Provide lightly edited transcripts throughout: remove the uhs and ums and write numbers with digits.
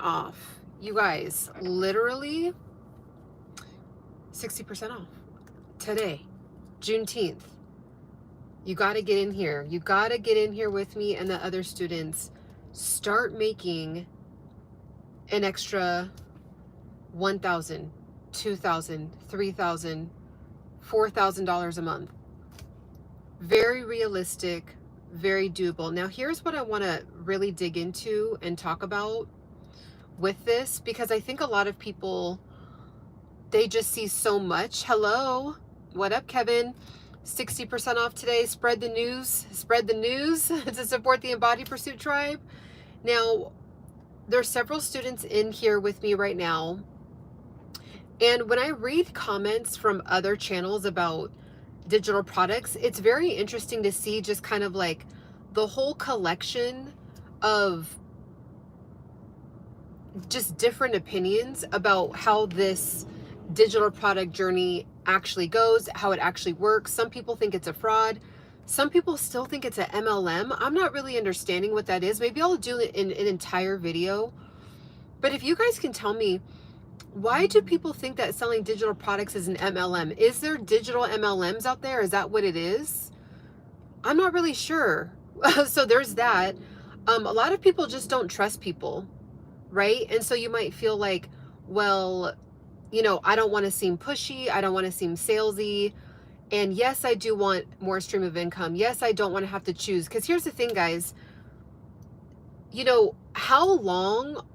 off. You guys, literally 60% off today, Juneteenth. You got to get in here. You got to get in here with me and the other students. Start making an extra $1,000, $2,000, $3,000, $4,000 a month. Very realistic, very doable. Now, here's what I want to really dig into and talk about with this, because I think a lot of people, they just see so much. Hello, what up, Kevin? 60% off today. Spread the news to support the Embody Pursuit tribe. Now, there's several students in here with me right now, and when I read comments from other channels about digital products, it's very interesting to see just kind of like the whole collection of just different opinions about how this digital product journey actually goes, how it actually works. Some people think it's a fraud. Some people still think it's an MLM. I'm not really understanding what that is. Maybe I'll do it in an entire video. But if you guys can tell me, why do people think that selling digital products is an MLM? Is there digital MLMs out there? Is that what it is? I'm not really sure. So there's that. A lot of people just don't trust people, right? And so you might feel like, well, you know, I don't want to seem pushy. I don't want to seem salesy. And yes, I do want more stream of income. Yes, I don't want to have to choose. Because here's the thing, guys. You know, how long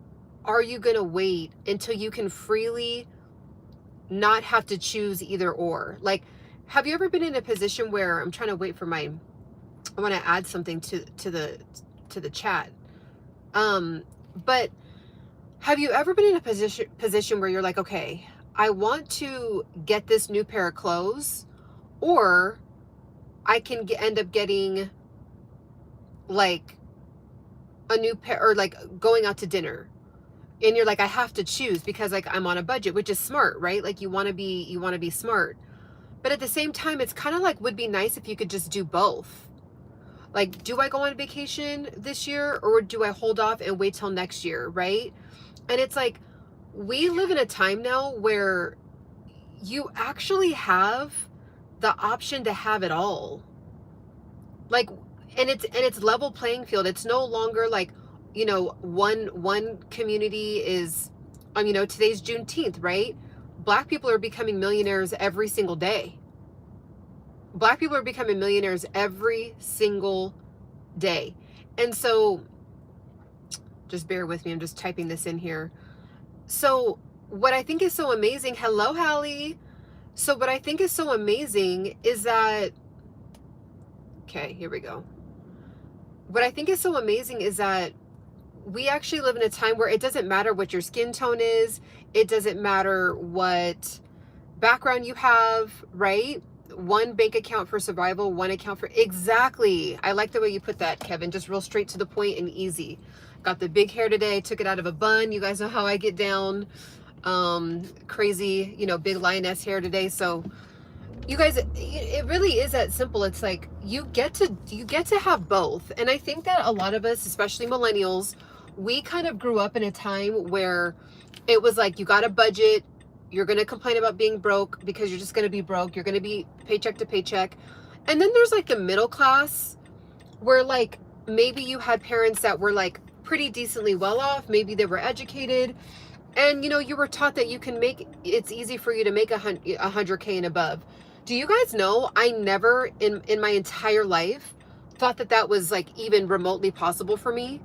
are you going to wait until you can freely not have to choose either or? Like, have you ever been in a position where, I'm trying to wait for I want to add something to the chat. But have you ever been in a position where you're like, okay, I want to get this new pair of clothes, or I can end up getting like a new pair, or like going out to dinner, and you're like, I have to choose because like I'm on a budget, which is smart, right? Like you want to be smart, but at the same time, it's kind of like, would be nice if you could just do both. Like, do I go on vacation this year, or do I hold off and wait till next year, right? And it's like, we live in a time now where you actually have the option to have it all. Like, and it's level playing field. It's no longer like, you know, one community is, you know, today's Juneteenth, right? Black people are becoming millionaires every single day. Black people are becoming millionaires every single day. And so just bear with me. I'm just typing this in here. So what I think is so amazing, hello, Hallie. So what I think is so amazing is that, okay, here we go. What I think is so amazing is that we actually live in a time where it doesn't matter what your skin tone is. It doesn't matter what background you have, right? One bank account for survival, one account for, exactly. I like the way you put that, Kevin. Just real straight to the point and easy. Got the big hair today, took it out of a bun. You guys know how I get down. Crazy, you know, big lioness hair today. So you guys, it really is that simple. It's like you get to have both. And I think that a lot of us, especially millennials, we kind of grew up in a time where it was like, you got a budget, you're going to complain about being broke because you're just going to be broke. You're going to be paycheck to paycheck. And then there's like the middle class where like maybe you had parents that were like pretty decently well off. Maybe they were educated, and you know, you were taught that you can make, it's easy for you to make 100K and above. Do you guys know, I never in my entire life thought that that was like even remotely possible for me.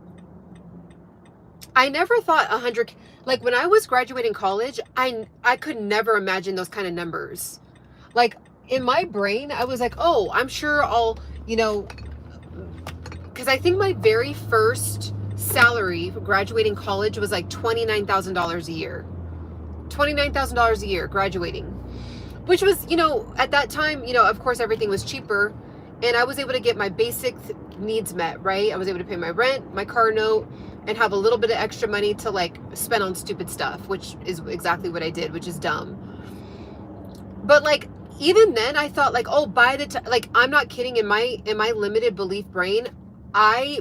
I never thought 100, like when I was graduating college, I could never imagine those kind of numbers. Like in my brain, I was like, oh, I'm sure I'll, you know, because I think my very first salary for graduating college was like $29,000 a year. $29,000 a year graduating, which was, you know, at that time, you know, of course, everything was cheaper, and I was able to get my basic needs met, right? I was able to pay my rent, my car note, and have a little bit of extra money to like spend on stupid stuff, which is exactly what I did, which is dumb. But like, even then I thought like, oh, by the time, like, I'm not kidding, in my limited belief brain,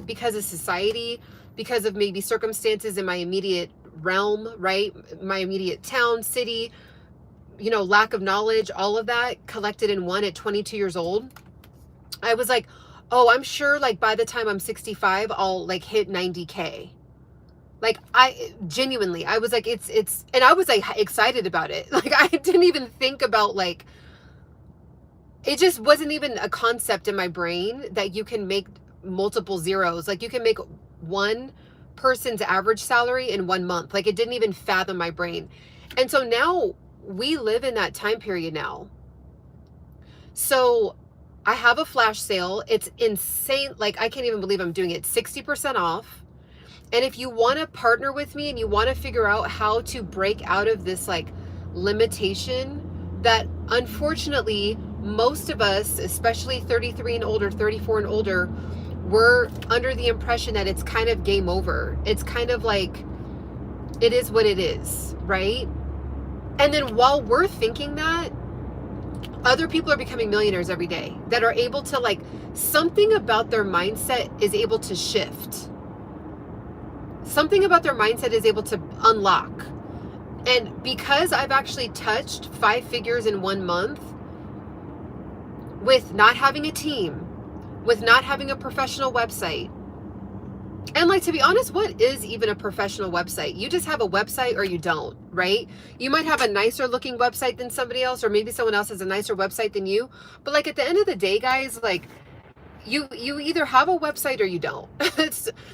because of society, because of maybe circumstances in my immediate realm, right? My immediate town, city, you know, lack of knowledge, all of that collected in one at 22 years old. I was like, oh, I'm sure like by the time I'm 65, I'll like hit 90K. Like I genuinely, I was like, it's, and I was like excited about it. Like I didn't even think about like, it just wasn't even a concept in my brain that you can make multiple zeros. Like you can make one person's average salary in 1 month. Like it didn't even fathom my brain. And so now we live in that time period now. So I have a flash sale. It's insane. Like I can't even believe I'm doing it. 60% off. And if you want to partner with me and you want to figure out how to break out of this like limitation that unfortunately most of us, especially 33 and older, 34 and older, we're under the impression that it's kind of game over. It's kind of like, it is what it is, right? And then while we're thinking that, other people are becoming millionaires every day that are able to like, something about their mindset is able to shift. Something about their mindset is able to unlock. And because I've actually touched 5 figures in 1 month with not having a team, with not having a professional website. And like, to be honest, what is even a professional website? You just have a website or you don't, right? You might have a nicer looking website than somebody else, or maybe someone else has a nicer website than you. But like at the end of the day, guys, like you either have a website or you don't.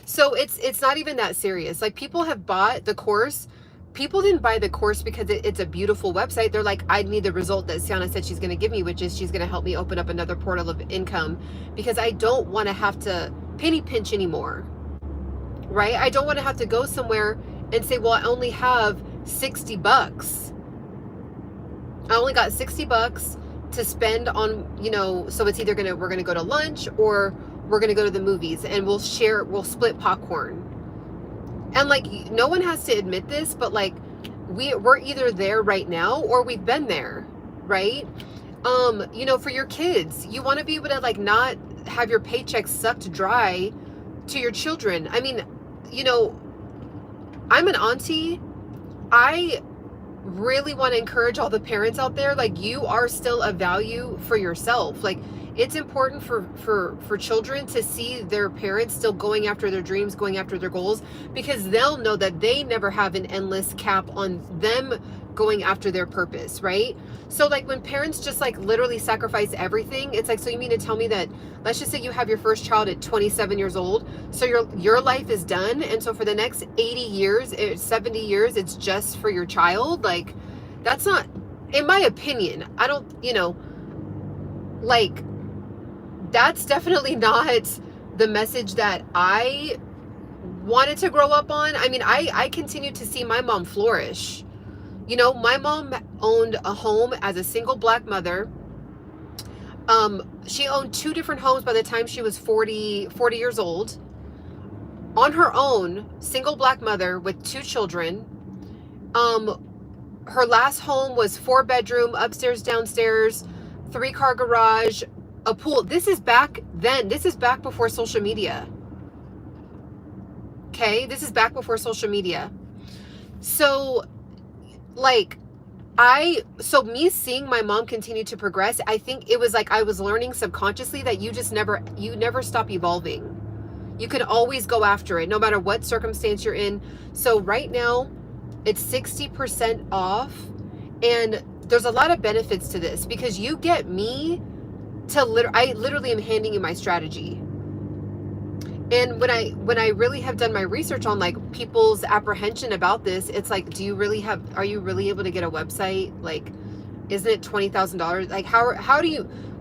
So it's not even that serious. Like people have bought the course. People didn't buy the course because it's a beautiful website. They're like, I need the result that Ciana said she's going to give me, which is she's going to help me open up another portal of income because I don't want to have to penny pinch anymore, right? I don't want to have to go somewhere and say, well, I only have $60. I only got $60 to spend on, you know, so it's either we're going to go to lunch or we're going to go to the movies and we'll split popcorn. And like, no one has to admit this, but like we're either there right now or we've been there, right? You know, for your kids, you want to be able to like not have your paycheck sucked dry to your children. I mean, you know, I'm an auntie. I really want to encourage all the parents out there, like you are still a value for yourself. Like it's important for children to see their parents still going after their dreams, going after their goals, because they'll know that they never have an endless cap on them going after their purpose, right? So like when parents just like literally sacrifice everything, it's like, so you mean to tell me that, let's just say you have your first child at 27 years old, so your life is done, and so for the next 80 years, 70 years, it's just for your child? Like that's not, in my opinion, I don't, you know, like that's definitely not the message that I wanted to grow up on. I mean, I continue to see my mom flourish. You know, my mom owned a home as a single black mother. She owned 2 different homes by the time she was 40 years old. On her own, single black mother with 2 children. Her last home was 4-bedroom, upstairs, downstairs, 3-car garage, a pool. This is back then. This is back before social media. Okay? This is back before social media. So like so me seeing my mom continue to progress, I think it was like I was learning subconsciously that you never stop evolving. You can always go after it no matter what circumstance you're in. So right now it's 60% off, and there's a lot of benefits to this because you get me to I literally am handing you my strategy. And when I really have done my research on like people's apprehension about this, it's like, are you really able to get a website? Like, isn't it $20,000? Like,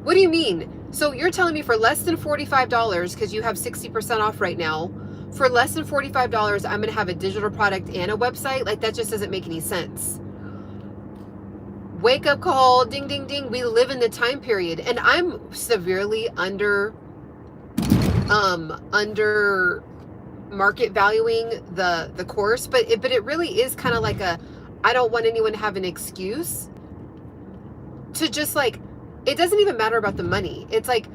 what do you mean? So you're telling me for less than $45, because you have 60% off right now, for less than $45, I'm going to have a digital product and a website? Like, that just doesn't make any sense. Wake up call, ding, ding, ding. We live in the time period, and I'm severely under market valuing the course, but it really is kind of like I don't want anyone to have an excuse to just like, it doesn't even matter about the money. It's like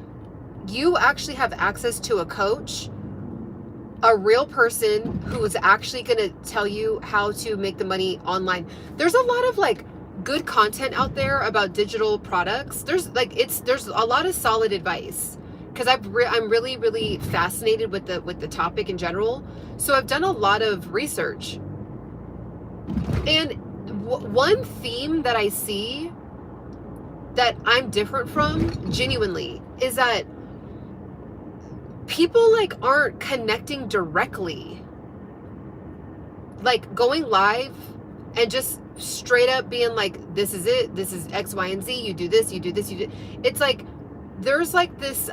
you actually have access to a coach a real person who is actually going to tell you how to make the money online. There's a lot of like good content out there about digital products. There's a lot of solid advice, because I'm really, really fascinated with the topic in general. So I've done a lot of research, and one theme that I see that I'm different from, genuinely, is that people like aren't connecting directly, like going live and just straight up being like, this is it, this is X, Y, and Z, you do this, you do this, you do. It's like there's like this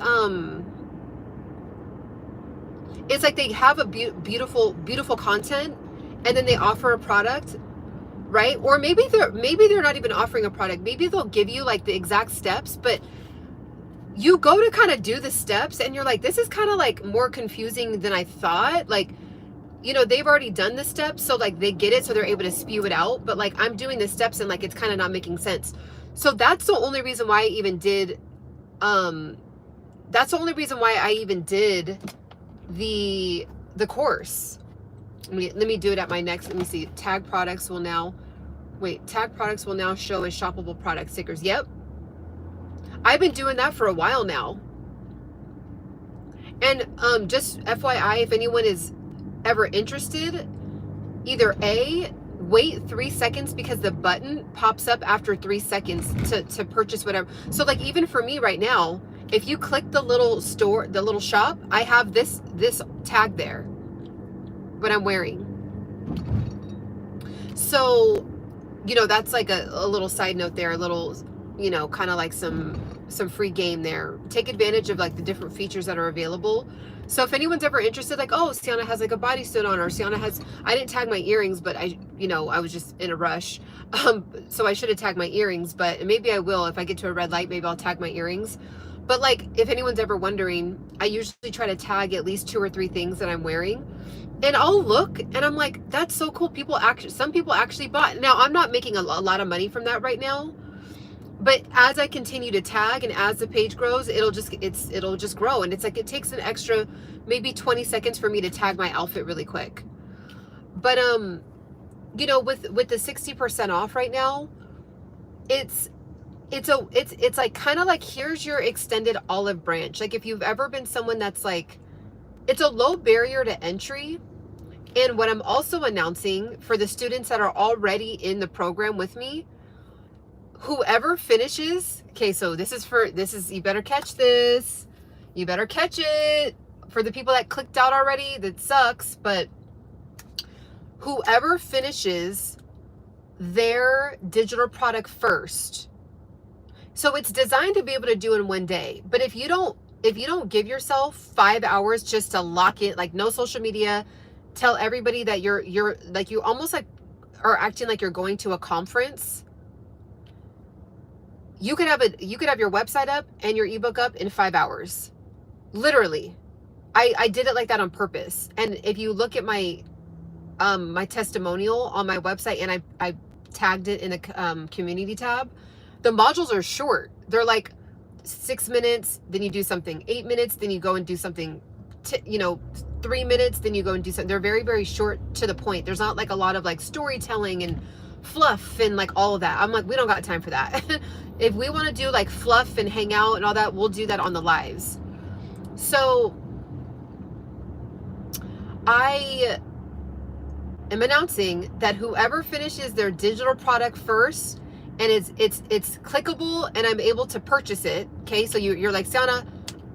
it's like they have a beautiful content, and then they offer a product, right? Or maybe they're not even offering a product. Maybe they'll give you like the exact steps, but you go to kind of do the steps and you're like, this is kind of like more confusing than I thought. Like, you know, they've already done the steps, so like they get it, so they're able to spew it out. But like I'm doing the steps and like it's kind of not making sense. So that's the only reason why I even did the course. Let me do it at my next. Let me see. Tag products will now show as shoppable product stickers. Yep. I've been doing that for a while now. And just FYI, if anyone is ever interested, either A, wait 3 seconds, because the button pops up after 3 seconds to purchase whatever. So like even for me right now, if you click the little store, the little shop, I have this tag there, what I'm wearing. So, you know, that's like a little side note there, a little, you know, kind of like some free game there. Take advantage of like the different features that are available. So if anyone's ever interested, like, oh, Ciana has like a bodysuit on, or Ciana has, I didn't tag my earrings, but I was just in a rush. So I should have tagged my earrings, but maybe I will. If I get to a red light, maybe I'll tag my earrings. But like, if anyone's ever wondering, I usually try to tag at least 2 or 3 things that I'm wearing. And I'll look and I'm like, that's so cool. Some people actually bought. Now I'm not making a lot of money from that right now, but as I continue to tag and as the page grows, it'll just grow. And it's like, it takes an extra maybe 20 seconds for me to tag my outfit really quick. But you know, with the 60% off right now, it's like kind of like, here's your extended olive branch. Like if you've ever been someone that's like, it's a low barrier to entry. And what I'm also announcing for the students that are already in the program with me, whoever finishes, okay, so this is, you better catch this. You better catch it. For the people that clicked out already, that sucks, but whoever finishes their digital product first. So it's designed to be able to do in one day. But if you don't give yourself 5 hours just to lock it, like no social media, tell everybody that you're like, you almost like are acting like you're going to a conference. You could have your website up and your ebook up in 5 hours. Literally. I did it like that on purpose. And if you look at my my testimonial on my website, and I tagged it in the community tab, the modules are short. They're like 6 minutes, then you do something, 8 minutes, then you go and do something, 3 minutes, then you go and do something. They're very, very short, to the point. There's not like a lot of like storytelling and fluff and like all of that. I'm like, we don't got time for that. If we want to do like fluff and hang out and all that, we'll do that on the lives. So I am announcing that whoever finishes their digital product first, and it's clickable and I'm able to purchase it. Okay, so you're like, Ciana,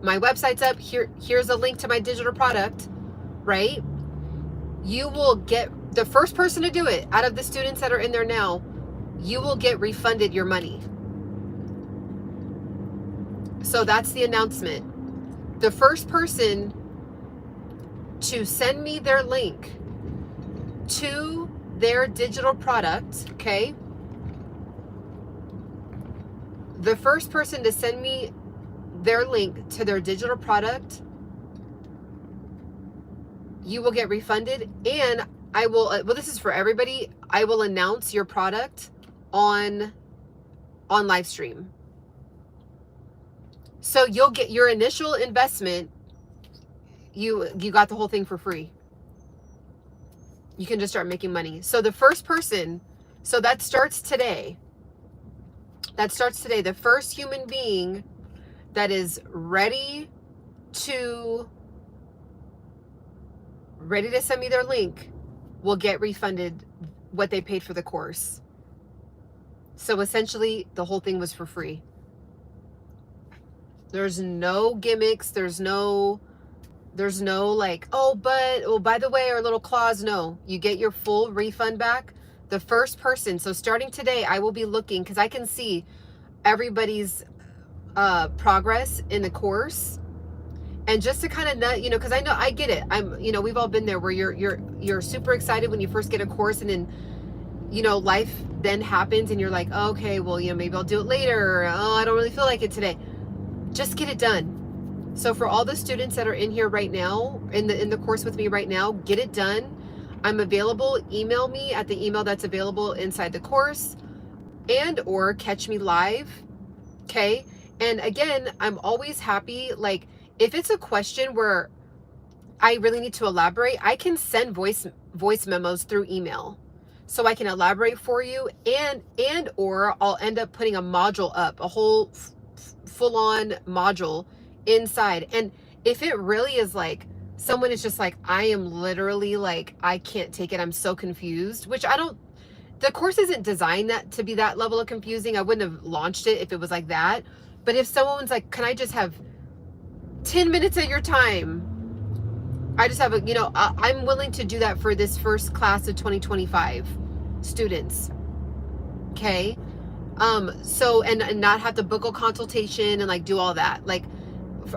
my website's up. Here's a link to my digital product, right? You will get, the first person to do it out of the students that are in there now, you will get refunded your money. So that's the announcement. The first person to send me their link to their digital product, okay? The first person to send me their link to their digital product, you will get refunded. And I will, well, this is for everybody, I will announce your product on live stream. So you'll get your initial investment. you got the whole thing for free. You can just start making money. So the first person, so that starts today. That starts today. The first human being that is ready to send me their link will get refunded what they paid for the course. So essentially, the whole thing was for free. There's no gimmicks. There's no like, oh, by the way, our little clause. No, you get your full refund back. The first person. So starting today, I will be looking, because I can see everybody's progress in the course. And just to kind of nut, you know, because I get it. We've all been there where you're super excited when you first get a course, and then, you know, life then happens and you're like, oh, okay, well, you know, maybe I'll do it later. Or, oh, I don't really feel like it today. Just get it done. So for all the students that are in here right now, in the course with me right now, get it done. I'm available. Email me at the email that's available inside the course, and or catch me live. Okay. And again, I'm always happy. Like, if it's a question where I really need to elaborate, I can send voice memos through email, so I can elaborate for you, and or I'll end up putting a module up, a whole full-on module inside. And if it really is like someone is just like, I am literally like, I can't take it, I'm so confused, which the course isn't designed to be that level of confusing. I wouldn't have launched it if it was like that. But if someone's like, can I just have 10 minutes of your time? I just have I'm willing to do that for this first class of 2025 students. Okay. So, and not have to book a consultation and like do all that. Like,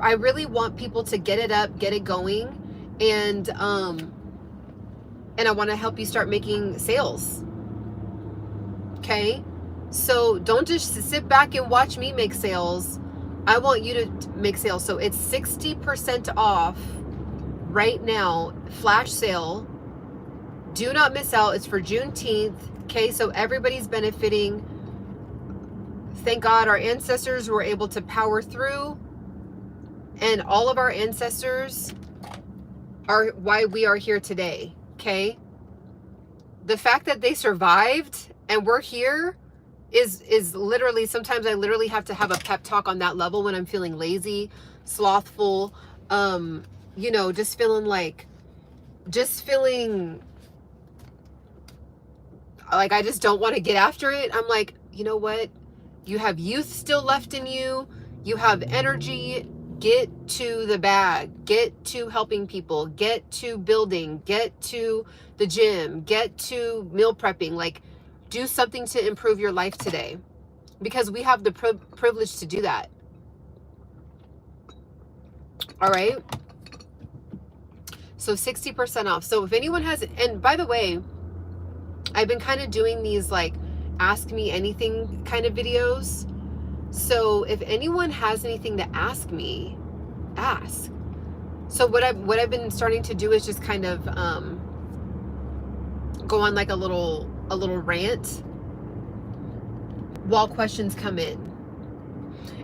I really want people to get it up, get it going. And I want to help you start making sales. Okay. So don't just sit back and watch me make sales. I want you to make sales. So it's 60% off right now, flash sale. Do not miss out. It's for Juneteenth. Okay, so everybody's benefiting. Thank God our ancestors were able to power through, and all of our ancestors are why we are here today. Okay, the fact that they survived and we're here is literally, sometimes I literally have to have a pep talk on that level when I'm feeling lazy, slothful, just feeling like I just don't want to get after it. I'm like, you know what? You have youth still left in you. You have energy. Get to the bag. Get to helping people. Get to building. Get to the gym. Get to meal prepping. Like, do something to improve your life today, because we have the privilege to do that. All right. So 60% off. So if anyone has, and by the way, I've been kind of doing these like ask me anything kind of videos. So if anyone has anything to ask me, ask. So what I've been starting to do is just kind of go on like a little rant while questions come in.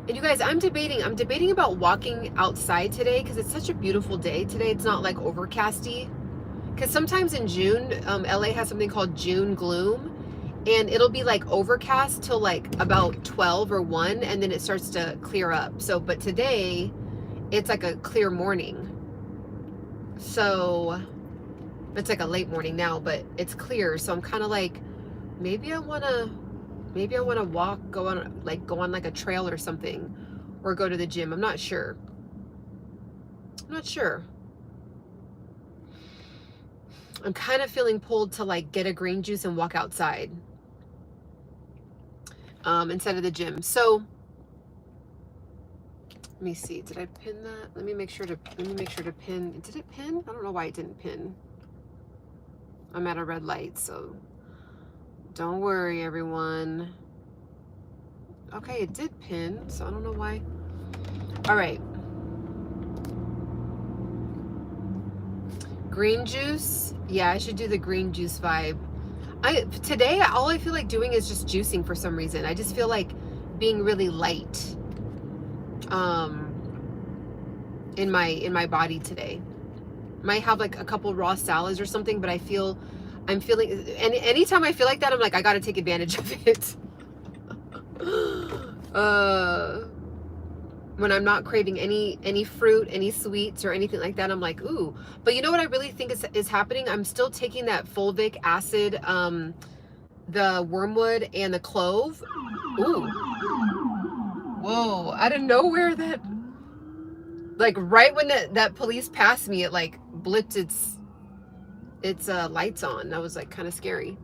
And you guys, I'm debating about walking outside today, because it's such a beautiful day today. It's not like overcasty, because sometimes in June, LA has something called June gloom, and it'll be like overcast till like about 12 or 1, and then it starts to clear up. So, but today it's like a clear morning. So it's like a late morning now, but it's clear. So I'm kind of like, maybe I want to walk, go on like a trail or something, or go to the gym. I'm not sure. I'm kind of feeling pulled to like get a green juice and walk outside instead of the gym. So let me see. Did I pin that? Let me make sure to pin. Did it pin? I don't know why it didn't pin. I'm at a red light, so don't worry, everyone. Okay, it did pin, so I don't know why. All right. Green juice. Yeah, I should do the green juice vibe. Today, all I feel like doing is just juicing for some reason. I just feel like being really light in my body today. Might have like a couple raw salads or something, but I'm feeling, and anytime I feel like that, I'm like, I got to take advantage of it. When I'm not craving any fruit, any sweets or anything like that, I'm like, ooh. But you know what I really think is happening? I'm still taking that fulvic acid, the wormwood and the clove. Ooh. Whoa, out of nowhere, that, like, right when that police passed me, it like blipped its lights on. That was like kind of scary.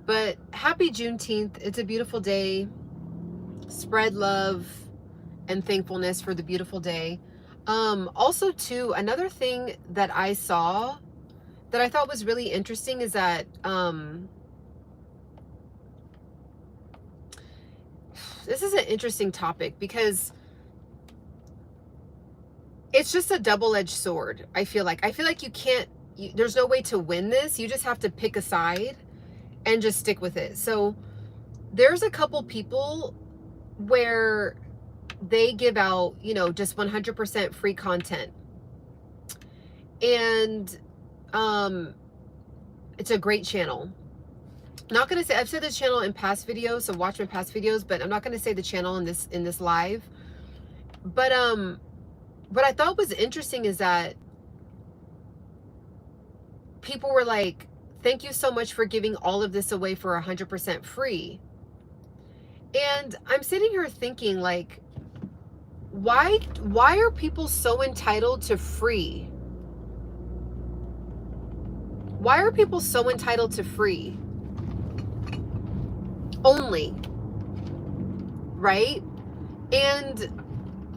But happy Juneteenth. It's a beautiful day. Spread love and thankfulness for the beautiful day. Also too, another thing that I saw that I thought was really interesting is that this is an interesting topic because it's just a double-edged sword. I feel like there's no way to win this. You just have to pick a side and just stick with it. So there's a couple people where they give out, you know, just 100% free content. And it's a great channel. Not going to say, I've said this channel in past videos, so watch my past videos, but I'm not going to say the channel in this live. But what I thought was interesting is that people were like, thank you so much for giving all of this away for 100% free. And I'm sitting here thinking, like, why are people so entitled to free? Why are people so entitled to free? Only, right? And,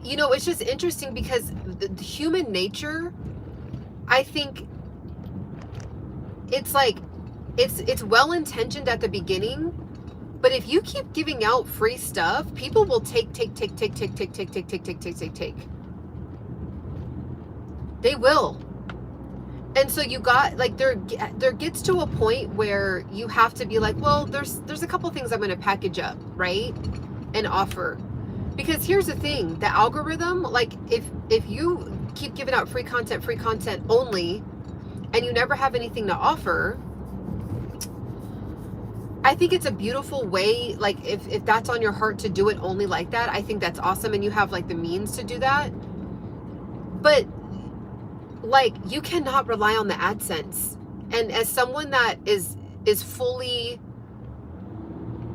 you know, it's just interesting because the human nature, I think it's like, it's well-intentioned at the beginning, but if you keep giving out free stuff, people will take. They will. And so you got, like, there gets to a point where you have to be like, well, there's a couple things I'm going to package up, right? And offer. Because here's the thing, the algorithm, like, if you keep giving out free content only, and you never have anything to offer, I think it's a beautiful way, like, if that's on your heart to do it only like that, I think that's awesome, and you have, like, the means to do that. But, like, you cannot rely on the AdSense. And as someone that is fully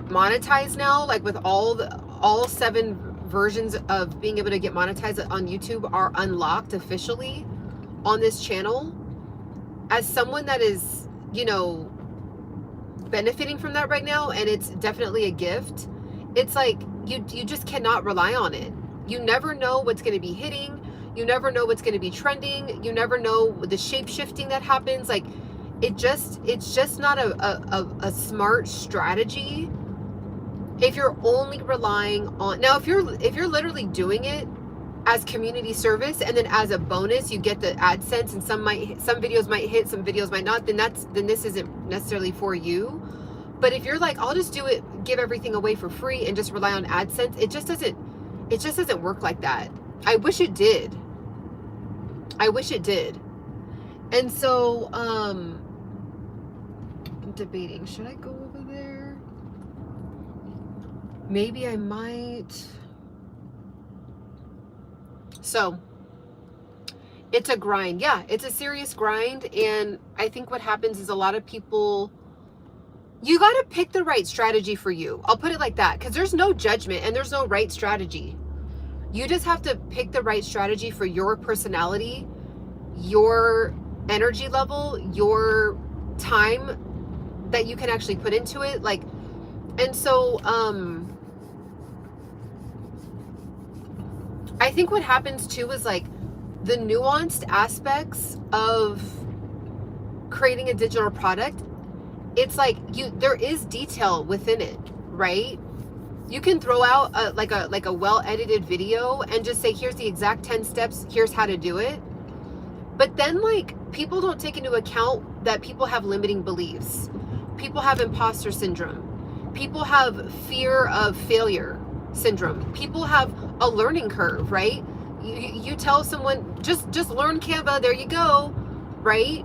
monetized now, like, with all 7 versions of being able to get monetized on YouTube are unlocked officially on this channel, as someone that is, you know, benefiting from that right now, and it's definitely a gift, it's like you just cannot rely on it. You never know what's going to be hitting. You never know what's going to be trending. You never know the shape shifting that happens. Like, it's just not a smart strategy if you're only relying on, now if you're literally doing it as community service, and then as a bonus you get the AdSense, and some videos might hit, some videos might not, then this isn't necessarily for you. But if you're like, I'll just do it, give everything away for free and just rely on AdSense, it just doesn't work like that. I wish it did. And so I'm debating, should I go over there? Maybe I might. So it's a grind. Yeah, it's a serious grind. And I think what happens is a lot of people, you got to pick the right strategy for you. I'll put it like that, because there's no judgment and there's no right strategy. You just have to pick the right strategy for your personality, your energy level, your time that you can actually put into it. Like, and so, I think what happens too is, like, the nuanced aspects of creating a digital product. It's like there is detail within it, right? You can throw out a well-edited video and just say, here's the exact 10 steps, here's how to do it. But then, like, people don't take into account that people have limiting beliefs. People have imposter syndrome. People have fear of failure syndrome. People have a learning curve, right? You tell someone, just learn Canva, there you go, right?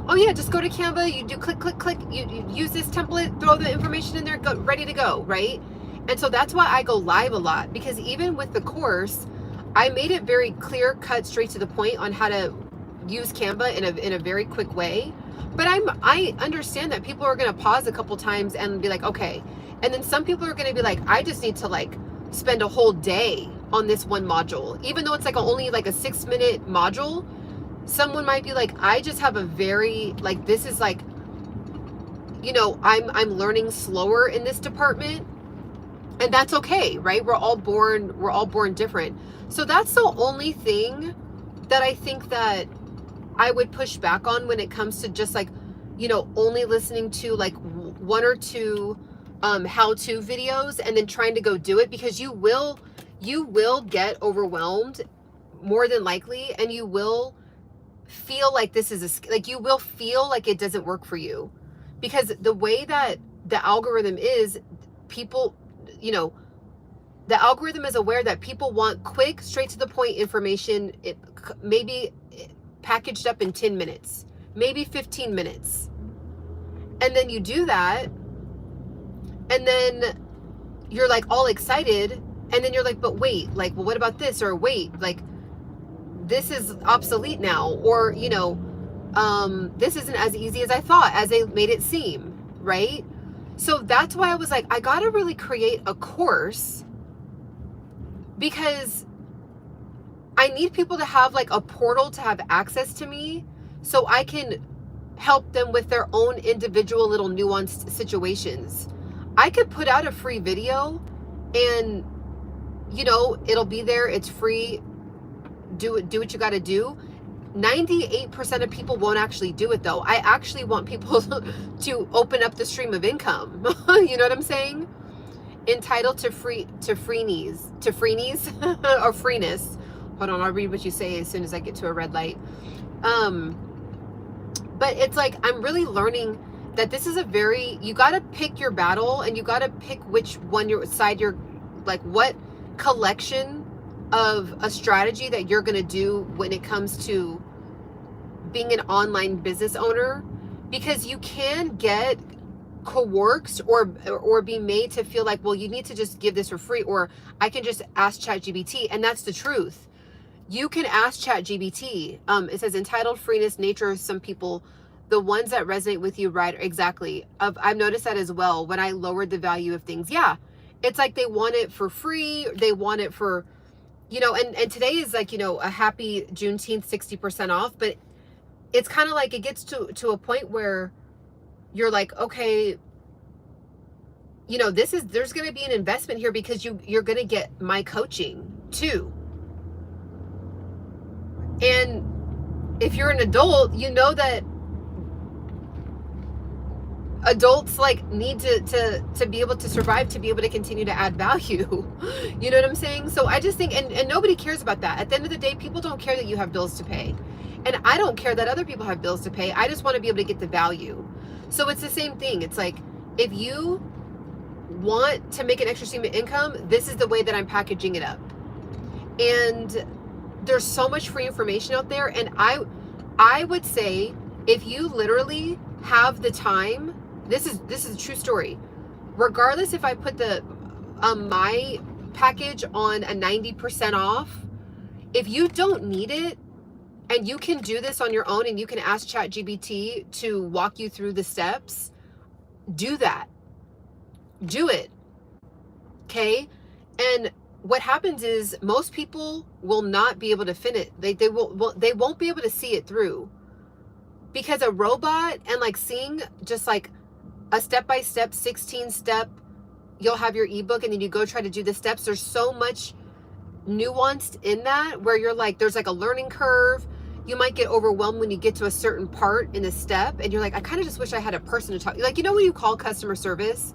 Oh yeah, just go to Canva, you do click, click, click, you use this template, throw the information in there, go, ready to go, right? And so that's why I go live a lot, because even with the course, I made it very clear, cut, straight to the point on how to use Canva in a very quick way. But I understand that people are going to pause a couple times and be like, okay. And then some people are going to be like, I just need to like spend a whole day on this one module, even though it's like only like a 6-minute module. Someone might be like, I just have a very, like, this is like, you know, I'm learning slower in this department, and that's okay, right? We're all born different. So that's the only thing that I think that I would push back on when it comes to just like, you know, only listening to like 1 or 2 how-to videos and then trying to go do it, because you will get overwhelmed more than likely, and you will feel like this is like, you will feel like it doesn't work for you, because the way that the algorithm is, people, you know, the algorithm is aware that people want quick, straight to the point information, maybe packaged up in 10 minutes, maybe 15 minutes. And then you do that, and then you're like all excited, and then you're like, but wait, like, well, what about this? Or wait, like, this is obsolete now, or, you know, this isn't as easy as I thought, as they made it seem, right? So that's why I was like, I gotta really create a course, because I need people to have like a portal to have access to me, so I can help them with their own individual little nuanced situations. I could put out a free video and, you know, it'll be there, it's free, do what you got to do. 98% of people won't actually do it though. I actually want people to open up the stream of income. You know what I'm saying? Entitled to freeness or freeness. Hold on, I'll read what you say as soon as I get to a red light. But it's like, I'm really learning that this is you got to pick your battle, and you got to pick which one you're like, what collection of a strategy that you're going to do when it comes to being an online business owner, because you can get coerced or be made to feel like, well, you need to just give this for free, or I can just ask ChatGPT. And that's the truth. You can ask ChatGPT. It says entitled freeness, nature of some people, the ones that resonate with you, right? Exactly. I've noticed that as well when I lowered the value of things. Yeah, it's like they want it for free. They want it for, you know, and today is like, you know, a happy Juneteenth 60% off, but it's kind of like it gets to a point where you're like, okay, you know, there's going to be an investment here, because you're going to get my coaching too. And if you're an adult, you know that adults like need to be able to survive, to be able to continue to add value. You know what I'm saying? So I just think, and nobody cares about that. At the end of the day, people don't care that you have bills to pay. And I don't care that other people have bills to pay. I just want to be able to get the value. So it's the same thing. It's like, if you want to make an extra stream of income, this is the way that I'm packaging it up. And there's so much free information out there. And I would say, if you literally have the time, this is a true story. Regardless if I put the my package on a 90% off, if you don't need it and you can do this on your own and you can ask ChatGPT to walk you through the steps, do that. Do it. Okay? And what happens is most people will not be able to finish. They won't be able to see it through, because a robot and like seeing just like a step-by-step 16-step, you'll have your ebook and then you go try to do the steps. There's so much nuanced in that where you're like, there's like a learning curve. You might get overwhelmed when you get to a certain part in the step and you're like, I kind of just wish I had a person to talk. Like, you know, when you call customer service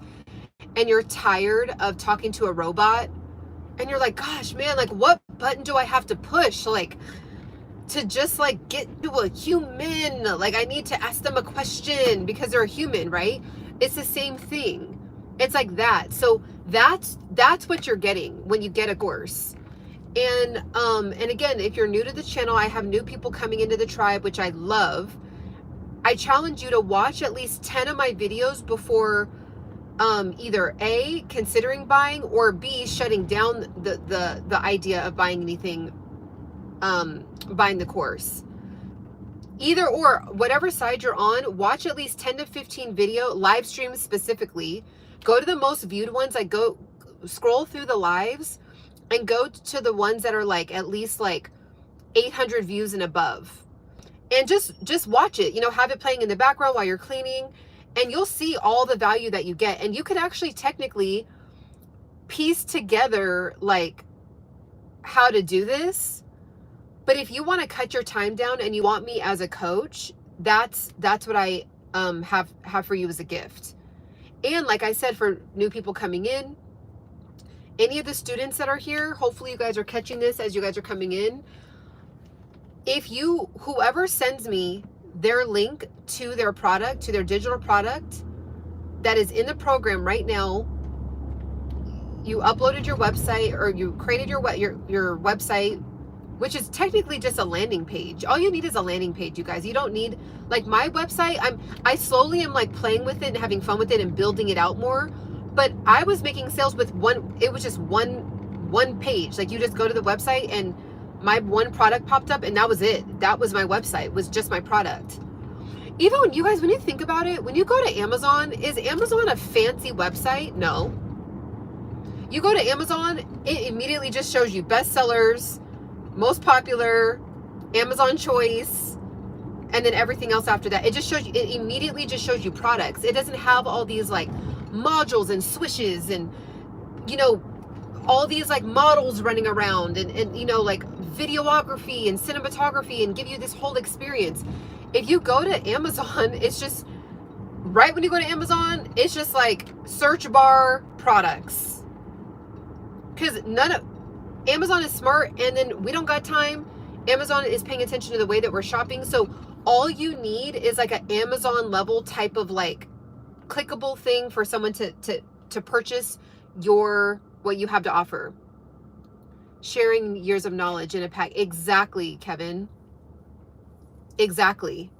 and you're tired of talking to a robot and you're like, gosh, man, like what button do I have to push? Like, to just like get to a human, like I need to ask them a question because they're a human, right? It's the same thing. It's like that. So that's what you're getting when you get a course. And again, if you're new to the channel, I have new people coming into the tribe, which I love. I challenge you to watch at least 10 of my videos before either A, considering buying, or B, shutting down the idea of buying anything, buying the course. Either or, whatever side you're on, watch at least 10 to 15 video live streams specifically. Go to the most viewed ones. Like, go scroll through the lives and go to the ones that are like at least like 800 views and above. And just watch it, you know, have it playing in the background while you're cleaning, and you'll see all the value that you get. And you could actually technically piece together like how to do this. But if you want to cut your time down and you want me as a coach, that's what I have for you as a gift. And like I said, for new people coming in, any of the students that are here, hopefully you guys are catching this as you guys are coming in. If whoever sends me their link to their product, to their digital product that is in the program right now, you uploaded your website, or you created your website, which is technically just a landing page. All you need is a landing page, you guys. You don't need, like, my website, I slowly am like playing with it and having fun with it and building it out more. But I was making sales with it was just one page. Like, you just go to the website and my one product popped up, and that was it. That was my website, was just my product. Even when you think about it, when you go to Amazon, is Amazon a fancy website? No. You go to Amazon, it immediately just shows you bestsellers, most popular, Amazon choice, and then everything else after that. It immediately just shows you products. It doesn't have all these like modules and swishes and, you know, all these like models running around and you know, like videography and cinematography, and give you this whole experience. If you go to Amazon, it's just, right when you go to Amazon, it's just like search bar products. Because Amazon is smart, and then we don't got time. Amazon is paying attention to the way that we're shopping. So all you need is like an Amazon level type of like clickable thing for someone to purchase what you have to offer. Sharing years of knowledge in a pack. Exactly, Kevin. Exactly.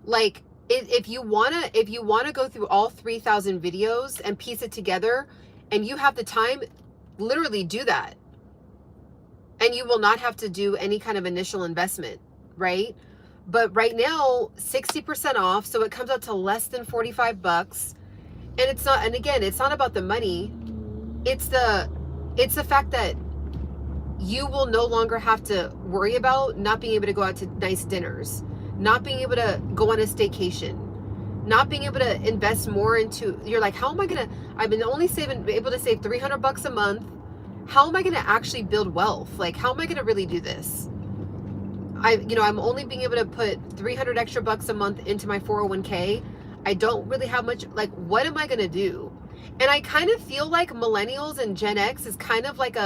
Like, if you wanna go through all 3,000 videos and piece it together, and you have the time, literally do that. And you will not have to do any kind of initial investment, right? But right now, 60% off, so it comes out to less than 45 bucks. And it's not, and again, it's not about the money. It's the fact that you will no longer have to worry about not being able to go out to nice dinners, not being able to go on a staycation, not being able to invest more into, you're like, how am I gonna, I've been only able to save 300 bucks a month. How am I gonna actually build wealth? Like, how am I gonna really do this? I'm only being able to put 300 extra bucks a month into my 401k. I don't really have much, like, what am I gonna do? And I kind of feel like millennials and Gen X is kind of like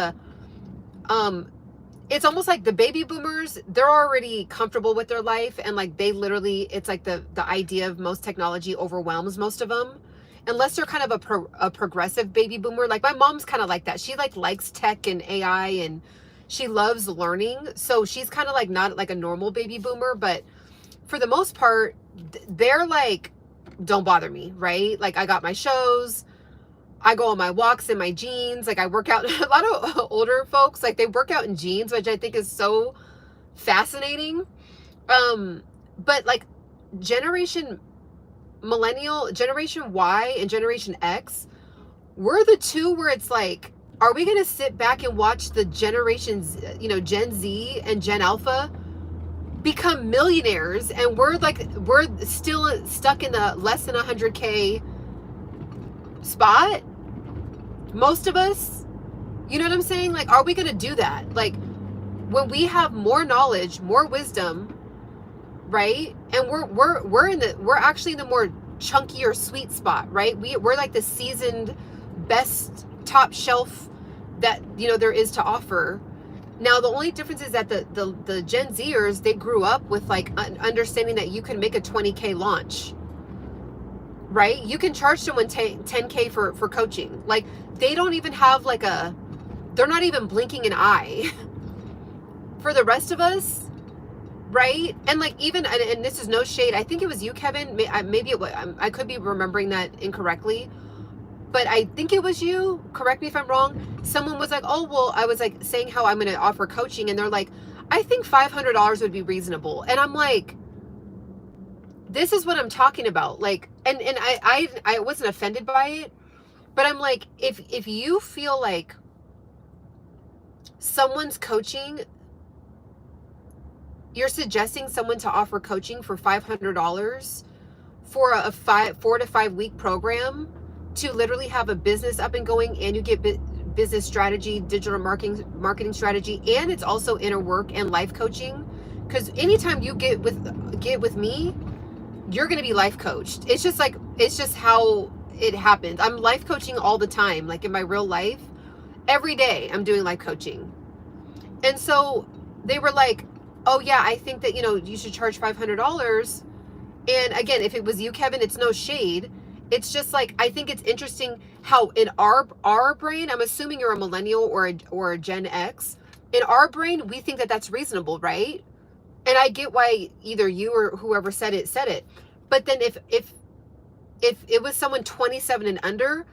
it's almost like the baby boomers, they're already comfortable with their life, and like they literally, it's like the idea of most technology overwhelms most of them. Unless they're kind of a progressive baby boomer. Like, my mom's kind of like that. She like likes tech and AI, and she loves learning. So she's kind of like not like a normal baby boomer, but for the most part, they're like, don't bother me, right? Like, I got my shows. I go on my walks in my jeans. Like, I work out. A lot of older folks, like, they work out in jeans, which I think is so fascinating. But like Millennial, Generation Y and Generation X, we're the two where it's like, are we going to sit back and watch the generations, Gen Z and Gen Alpha become millionaires, and we're still stuck in the less than 100K spot? Most of us, you know what I'm saying? Like, are we going to do that? Like, when we have more knowledge, more wisdom, right? And we're actually in the more chunkier sweet spot, right? We're like the seasoned, best top shelf that there is to offer. Now the only difference is that the Gen Zers, they grew up with like understanding that you can make a 20K launch, right? You can charge someone 10K for coaching. Like, they don't even have like they're they're not even blinking an eye. For the rest of us, right? And like, even, and this is no shade, I think it was you, Kevin, maybe it was, I could be remembering that incorrectly, but I think it was you, correct me if I'm wrong. Someone was like, oh, well, I was like saying how I'm going to offer coaching, and they're like, I think $500 would be reasonable. And I'm like, this is what I'm talking about. Like, and I wasn't offended by it, but I'm like, if you feel like someone's coaching, you're suggesting someone to offer coaching for $500 for a 4 to 5 week program to literally have a business up and going, and you get business strategy, digital marketing strategy, and it's also inner work and life coaching. Because anytime you get with me, you're going to be life coached. It's just how it happens. I'm life coaching all the time. Like in my real life, every day I'm doing life coaching. And so they were like, oh yeah, I think that, you should charge $500. And again, if it was you, Kevin, it's no shade. It's just like, I think it's interesting how in our brain, I'm assuming you're a millennial or a Gen X. In our brain, we think that that's reasonable, right? And I get why either you or whoever said it. But then if it was someone 27 and under,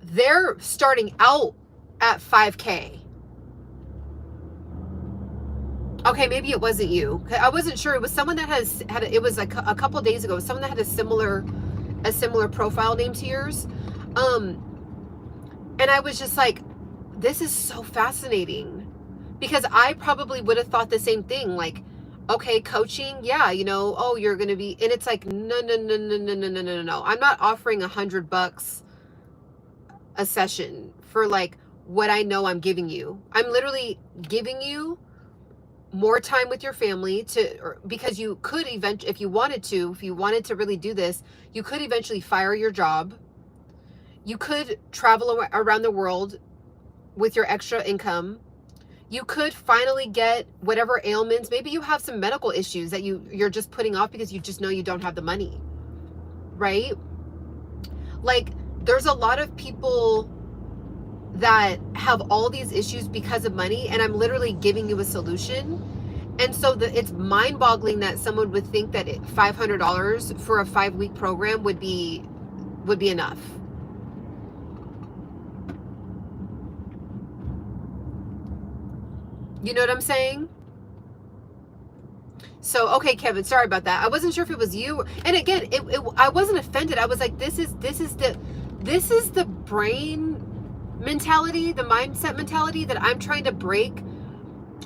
they're starting out at $5K. Okay, maybe it wasn't you. I wasn't sure. It was someone that it was like a couple days ago. Someone that had a similar profile name to yours. And I was just like, this is so fascinating, because I probably would have thought the same thing. Like, okay, coaching, yeah, oh, you're going to be, and it's like, no. I'm not offering $100 a session for like what I know I'm giving you. I'm literally giving you more time with your family because you could eventually, if you wanted to really do this, you could eventually fire your job. You could travel around the world with your extra income. You could finally get whatever ailments. Maybe you have some medical issues that you're just putting off because you just know you don't have the money, right? Like, there's a lot of people that have all these issues because of money, and I'm literally giving you a solution. And so it's mind-boggling that someone would think that $500 for a 5-week program would be enough. You know what I'm saying? So, okay, Kevin, sorry about that. I wasn't sure if it was you. And again, I wasn't offended. I was like, this is the brain mentality, the mindset mentality that I'm trying to break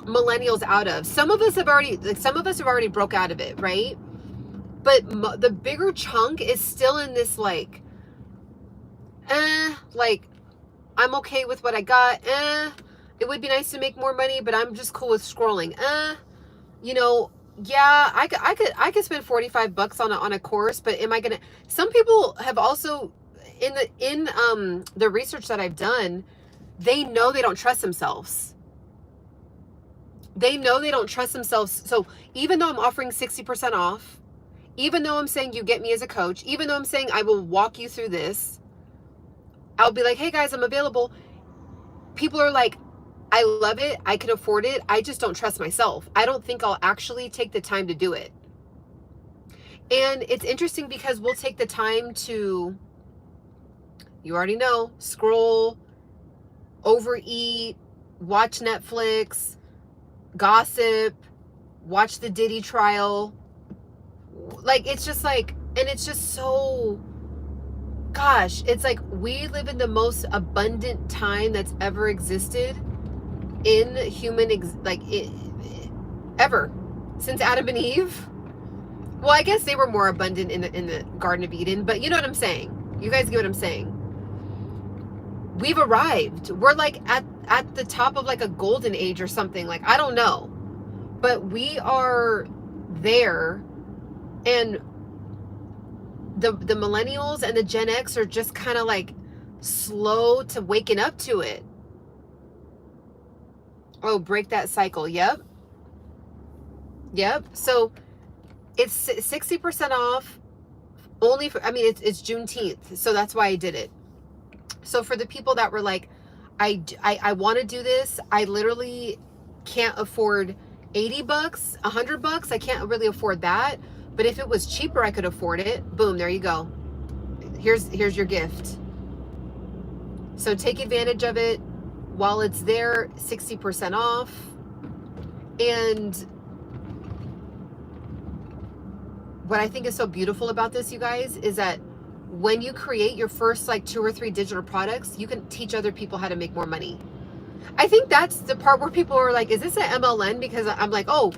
millennials out of. Some of us have already broke out of it, right? But the bigger chunk is still in this like I'm okay with what I got. It would be nice to make more money, but I'm just cool with scrolling. Yeah, I could spend $45 on a course, but am I gonna? Some people have also in the research that I've done, they know they don't trust themselves. They know they don't trust themselves. So even though I'm offering 60% off, even though I'm saying you get me as a coach, even though I'm saying I will walk you through this, I'll be like, hey guys, I'm available. People are like, I love it. I can afford it. I just don't trust myself. I don't think I'll actually take the time to do it. And it's interesting because we'll take the time to, you already know, scroll, overeat, watch Netflix, gossip, watch the Diddy trial. Like, it's just like, and it's just so, gosh, it's like we live in the most abundant time that's ever existed in human, ever, since Adam and Eve. Well, I guess they were more abundant in the Garden of Eden, but you know what I'm saying. You guys get what I'm saying. We've arrived. We're like at the top of like a golden age or something. Like, I don't know, but we are there, and the millennials and the Gen X are just kind of like slow to waking up to it. Oh, break that cycle. Yep. So it's 60% off only for, it's Juneteenth. So that's why I did it. So for the people that were like, I want to do this. I literally can't afford 80 bucks, 100 bucks. I can't really afford that. But if it was cheaper, I could afford it. Boom, there you go. Here's your gift. So take advantage of it while it's there, 60% off. And what I think is so beautiful about this, you guys, is that when you create your first like 2 or 3 digital products, you can teach other people how to make more money. I think that's the part where people are like, is this an MLM? Because I'm like, oh,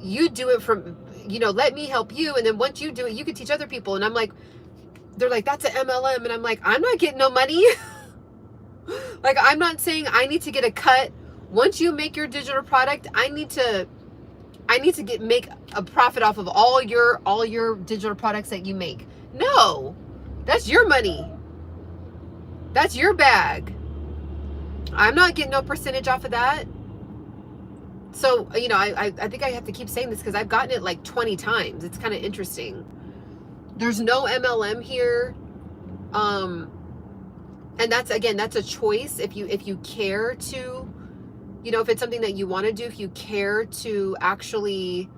you do it from, you know, let me help you. And then once you do it, you can teach other people. And I'm like, they're like, that's an MLM. And I'm like, I'm not getting no money. Like, I'm not saying I need to get a cut. Once you make your digital product, I need to make a profit off of all your digital products that you make. No, that's your money. That's your bag. I'm not getting no percentage off of that. So, you know, I think I have to keep saying this because I've gotten it like 20 times. It's kind of interesting. There's no MLM here. And that's a choice. If you care to, you know, if it's something that you want to do, if you care to actually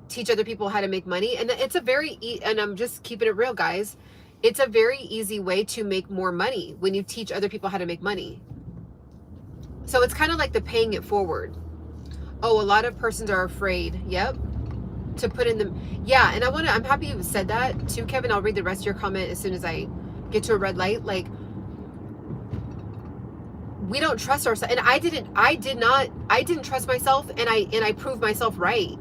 teach other people how to make money. And it's a very, and I'm just keeping it real, guys. It's a very easy way to make more money when you teach other people how to make money. So it's kind of like the paying it forward. Oh, a lot of persons are afraid. Yep. To put in the, yeah. And I'm happy you said that too, Kevin. I'll read the rest of your comment as soon as I get to a red light. Like, we don't trust ourselves. And I didn't trust myself. And I proved myself right.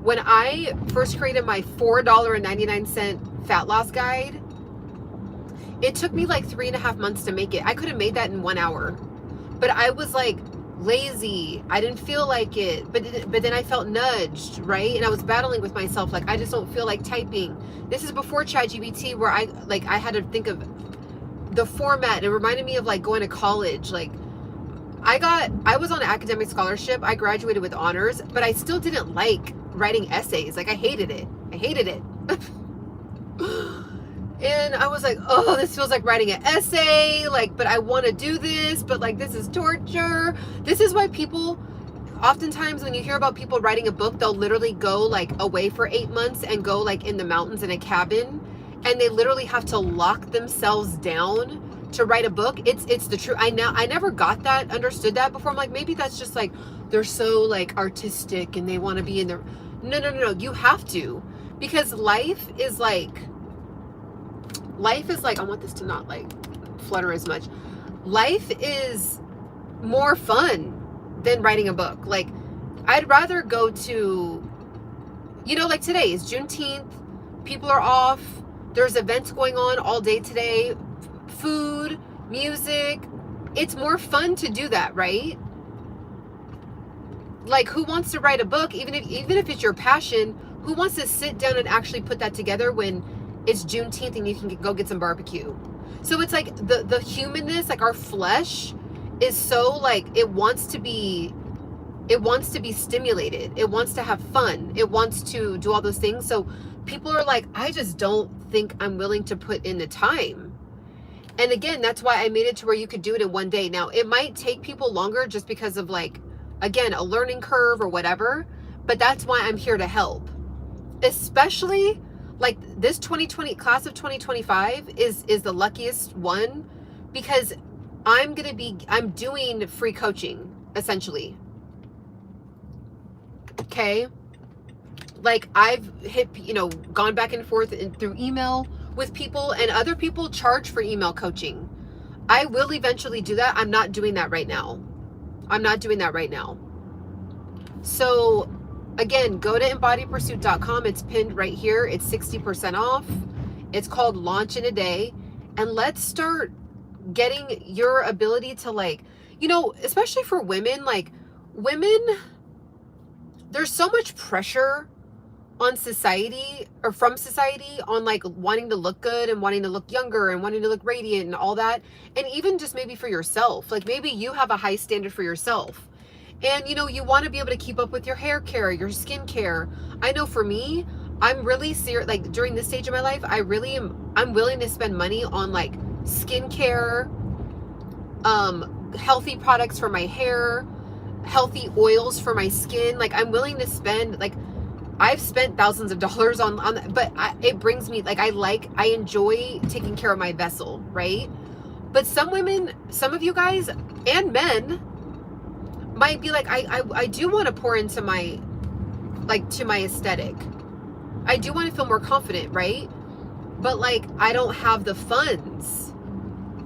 When I first created my $4.99 fat loss guide, it took me like 3.5 months to make it. I could have made that in 1 hour, but I was like lazy. I didn't feel like it, but then I felt nudged, right? And I was battling with myself. Like, I just don't feel like typing. This is before ChatGPT, where I had to think of the format. It reminded me of like going to college. Like, I was on an academic scholarship. I graduated with honors, but I still didn't like writing essays. Like, I hated it. And I was like, oh, this feels like writing an essay. Like, but I want to do this, but like, this is torture. This is why people, oftentimes when you hear about people writing a book, they'll literally go like away for 8 months and go like in the mountains in a cabin. And they literally have to lock themselves down to write a book. It's the truth. I never got that, understood that before. I'm like, maybe that's just like, they're so like artistic and they want to be in their, no. You have to, because life is like, I want this to not like flutter as much. Life is more fun than writing a book. Like, I'd rather go to, you know, like today is Juneteenth. People are off. There's events going on all day today. Food, music. It's more fun to do that, right? Like, who wants to write a book, even if it's your passion? Who wants to sit down and actually put that together when it's Juneteenth and you can go get some barbecue? So it's like the humanness, like our flesh is so like, it wants to be stimulated. It wants to have fun. It wants to do all those things. So people are like, I just don't think I'm willing to put in the time. And again, that's why I made it to where you could do it in one day. Now, it might take people longer just because of like, again, a learning curve or whatever, but that's why I'm here to help. Especially like this 2020 class of 2025 is the luckiest one, because I'm doing free coaching essentially. Okay. Like, I've gone back and forth through email with people, and other people charge for email coaching. I will eventually do that. I'm not doing that right now. So again, go to embodypursuit.com. It's pinned right here. It's 60% off. It's called Launch in a Day. And let's start getting your ability to, like, you know, especially for women, like women, there's so much pressure on society, or from society, on like wanting to look good and wanting to look younger and wanting to look radiant and all that. And even just maybe for yourself, like maybe you have a high standard for yourself, and you know, you want to be able to keep up with your hair care, your skin care. I know for me, I'm really serious. Like during this stage of my life, I'm willing to spend money on like skincare, healthy products for my hair, healthy oils for my skin. Like, I'm willing to spend, like, I've spent thousands of dollars on but it brings me, like, I enjoy taking care of my vessel, right? But some women, some of you guys and men might be like, I do want to pour into my, like, to my aesthetic. I do want to feel more confident, right? But, like, I don't have the funds,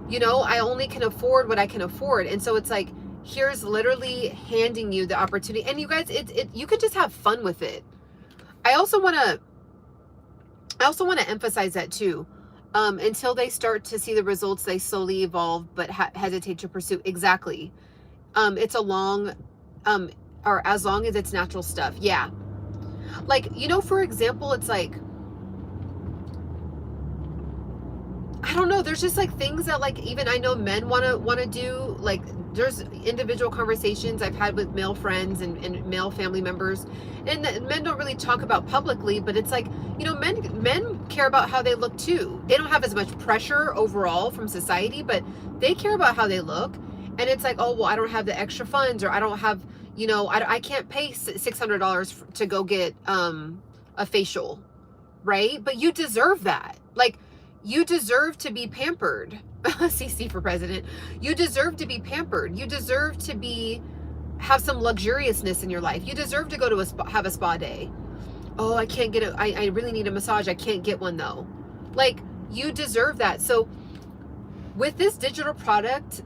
you know, I only can afford what I can afford. And so it's like, here's literally handing you the opportunity. And you guys, you could just have fun with it. I also want to emphasize that too. Until they start to see the results, they slowly evolve, but hesitate to pursue. Exactly. It's a long, or as long as it's natural stuff. Yeah. Like, you know, for example, it's like, I don't know, there's just like things that, like, even I know men want to do. Like, there's individual conversations I've had with male friends and male family members, and men don't really talk about publicly, but it's like, you know, men care about how they look too. They don't have as much pressure overall from society, but they care about how they look. And it's like, oh, well, I don't have the extra funds, or I don't have, you know, I can't pay $600 to go get a facial, right? But you deserve that. Like, you deserve to be pampered. CC for president. You deserve to be pampered. You deserve to have some luxuriousness in your life. You deserve to go to have a spa day. Oh, I can't get it. I really need a massage. I can't get one though. Like, you deserve that. So with this digital product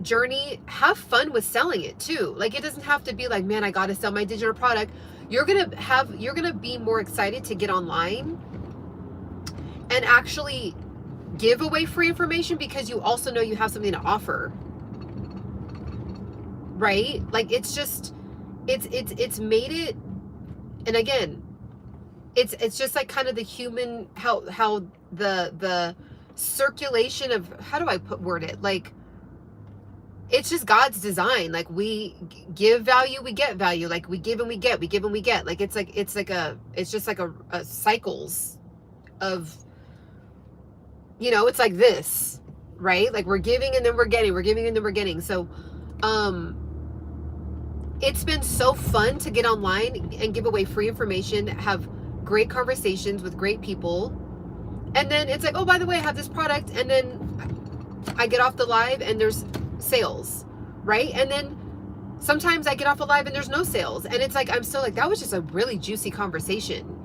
journey, have fun with selling it too. Like, it doesn't have to be like, man, I got to sell my digital product. You're going to be more excited to get online and actually give away free information, because you also know you have something to offer, right? Like, it's just, it's made it. And again, it's just like kind of the human, how the circulation of, how do I word it? Like, it's just God's design. Like, we give value, we get value. Like, we give and we get, we give and we get. Like, it's just like a cycles of, you know, it's like this, right? Like, we're giving and then we're getting, we're giving and then we're getting. So, it's been so fun to get online and give away free information, have great conversations with great people. And then it's like, oh, by the way, I have this product. And then I get off the live and there's sales, right? And then sometimes I get off a live and there's no sales. And it's like, I'm still like, that was just a really juicy conversation.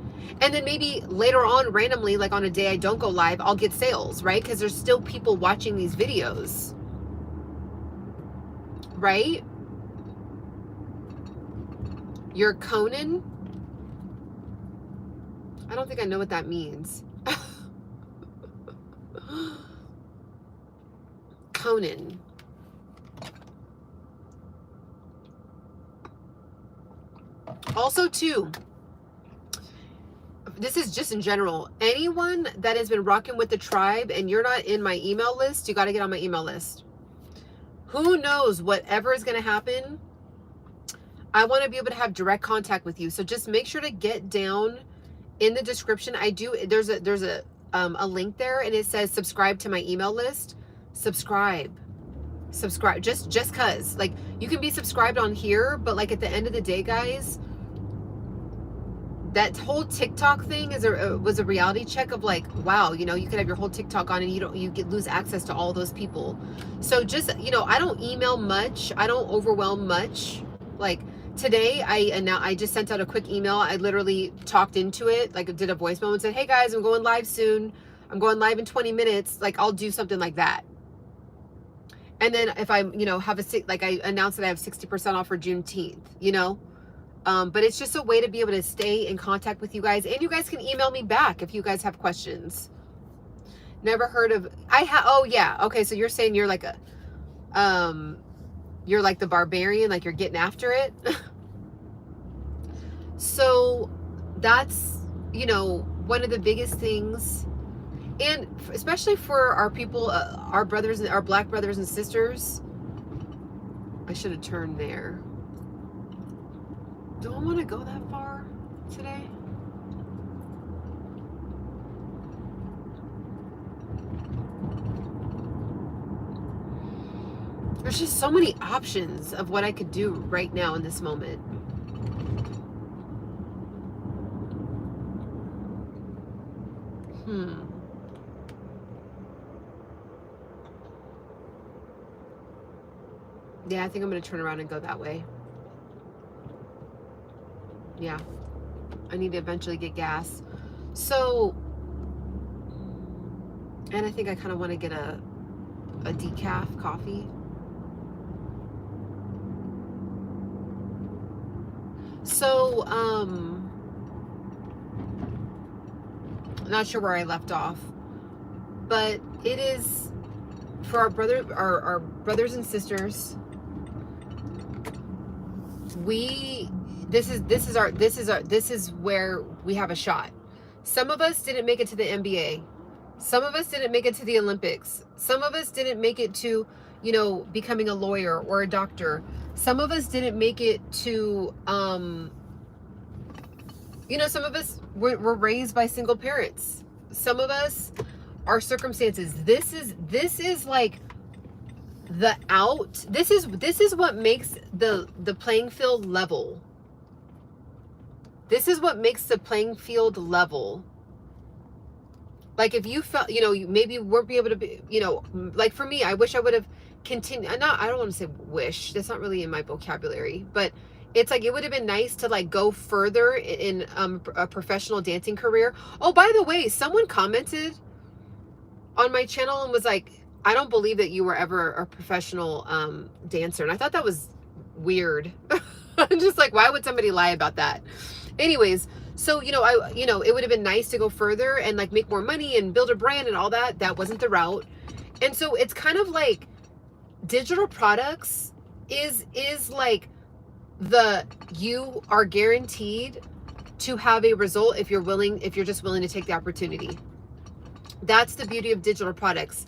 And then maybe later on, randomly, like on a day I don't go live, I'll get sales, right? Because there's still people watching these videos, right? You're Conan? I don't think I know what that means. Conan. Also, too, this is just in general, anyone that has been rocking with the tribe and you're not in my email list, you got to get on my email list. Who knows, whatever is going to happen, I want to be able to have direct contact with you. So just make sure to get down in the description. There's a link there, and it says subscribe to my email list. Subscribe just cuz, like, you can be subscribed on here, but like at the end of the day, guys, that whole TikTok thing was a reality check of like, wow, you know, you could have your whole TikTok on and you lose access to all those people. So just, you know, I don't email much. I don't overwhelm much. Like today, I just sent out a quick email. I literally talked into it, like did a voice memo and said, hey guys, I'm going live soon. I'm going live in 20 minutes. Like, I'll do something like that. And then if I, you know, I announced that I have 60% off for Juneteenth, you know. But it's just a way to be able to stay in contact with you guys, and you guys can email me back if you guys have questions. Never heard of, oh yeah, okay, so you're saying you're like you're like the barbarian, like you're getting after it. So that's, you know, one of the biggest things, and especially for our people, our brothers, our black brothers and sisters. I should have turned there. Do I want to go that far today? There's just so many options of what I could do right now in this moment. Yeah, I think I'm going to turn around and go that way. Yeah. I need to eventually get gas. So, and I think I kind of want to get a decaf coffee. So, not sure where I left off, but it is for our brothers and sisters. This is where we have a shot. Some of us didn't make it to the NBA. Some of us didn't make it to the Olympics. Some of us didn't make it to, you know, becoming a lawyer or a doctor. Some of us didn't make it to, you know, some of us were raised by single parents. Some of us, our circumstances. This is like the out. This is what makes the playing field level. This is what makes the playing field level. Like if you felt, you know, you maybe weren't be able to be, you know, like for me, I wish I would have continued. I don't want to say wish. That's not really in my vocabulary, but it's like, it would have been nice to like go further in a professional dancing career. Oh, by the way, someone commented on my channel and was like, I don't believe that you were ever a professional dancer. And I thought that was weird. I'm just like, why would somebody lie about that? Anyways, so, you know, it would have been nice to go further and like make more money and build a brand and all that. That wasn't the route. And so it's kind of like digital products is like you are guaranteed to have a result if you're just willing to take the opportunity. That's the beauty of digital products.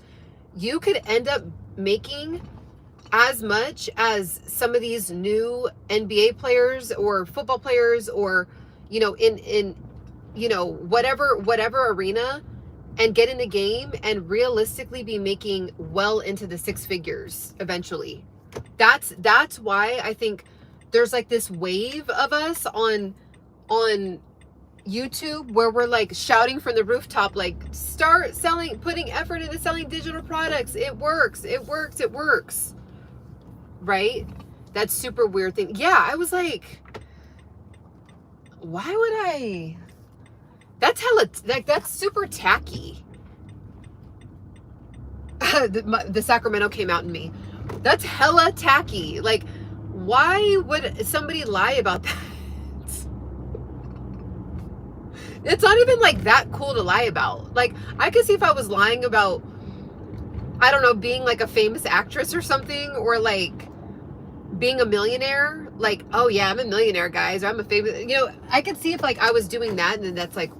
You could end up making as much as some of these new NBA players or football players, or, you know, in you know, whatever arena, and get in the game and realistically be making well into the six figures eventually. That's why I think there's like this wave of us on YouTube where we're like shouting from the rooftop, like, start selling, putting effort into selling digital products. It works. It works. It works. Right? That super weird thing. Yeah, I was like, why would I? That's hella, like, that's super tacky. The Sacramento came out in me. That's hella tacky. Like, why would somebody lie about that? It's not even like that cool to lie about. Like, I could see if I was lying about, I don't know, being like a famous actress or something, or like being a millionaire. Like, oh yeah, I'm a millionaire, guys, or I'm a famous, you know, I could see if like I was doing that, and then that's like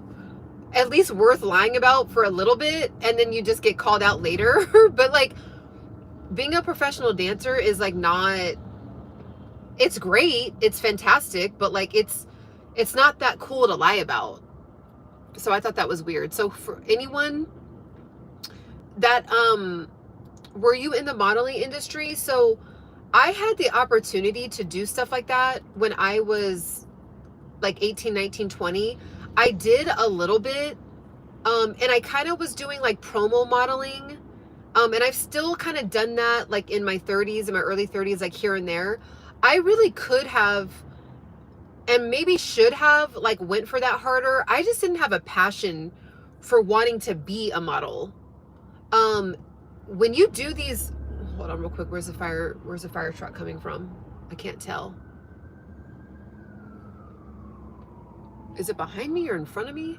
at least worth lying about for a little bit, and then you just get called out later. But like being a professional dancer is like not, it's great, it's fantastic, but like it's not that cool to lie about. So I thought that was weird. So for anyone that were you in the modeling industry? So I had the opportunity to do stuff like that when I was like 18, 19, 20. I did a little bit, and I kind of was doing like promo modeling, and I've still kind of done that like in my 30s, in my early 30s, like here and there. I really could have, and maybe should have, like went for that harder. I just didn't have a passion for wanting to be a model. When you do these, hold on real quick, where's the fire truck coming from? I can't tell. Is it behind me or in front of me?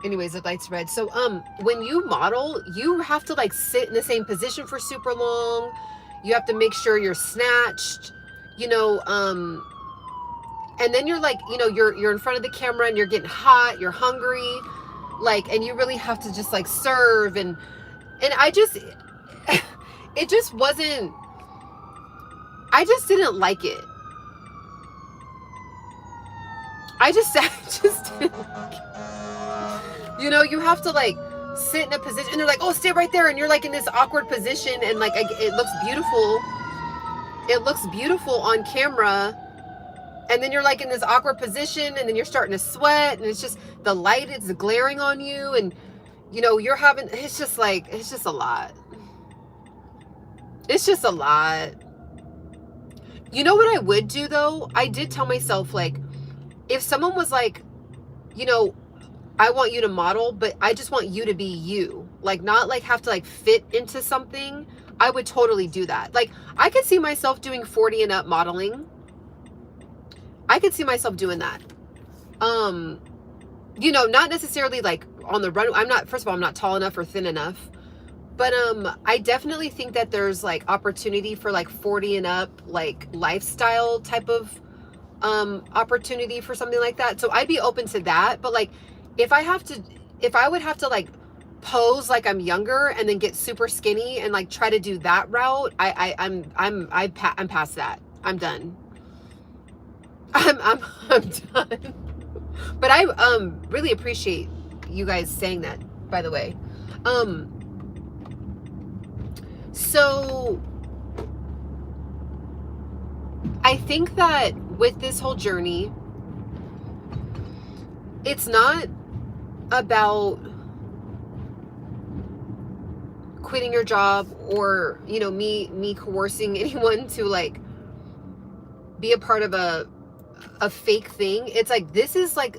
Anyways, the light's red. So when you model, you have to like sit in the same position for super long. You have to make sure you're snatched, you know, and then you're like, you know, you're in front of the camera and you're getting hot, you're hungry, like, and you really have to just like serve, and I just it just wasn't, I just didn't like it. I just didn't like it. You know, you have to like sit in a position, and they're like, oh, stay right there, and you're like in this awkward position, and like it looks beautiful. It looks beautiful on camera, and then you're like in this awkward position, and then you're starting to sweat, and it's just the light is glaring on you, and you know, you're having, it's just like, it's just a lot. It's just a lot. You know what I would do though? I did tell myself, like, if someone was like, you know, I want you to model, but I just want you to be you, like not like have to like fit into something, I would totally do that. Like I could see myself doing 40 and up modeling. I could see myself doing that. You know, not necessarily like on the run. I'm not, first of all, I'm not tall enough or thin enough, but I definitely think that there's like opportunity for like 40 and up, like lifestyle type of opportunity for something like that. So I'd be open to that. But like if I would have to like pose like I'm younger and then get super skinny and like try to do that route, I'm past that. I'm done. I'm done. But I really appreciate you guys saying that, by the way. So I think that with this whole journey, it's not about quitting your job or, you know, me coercing anyone to like be a part of a fake thing. It's like, this is like,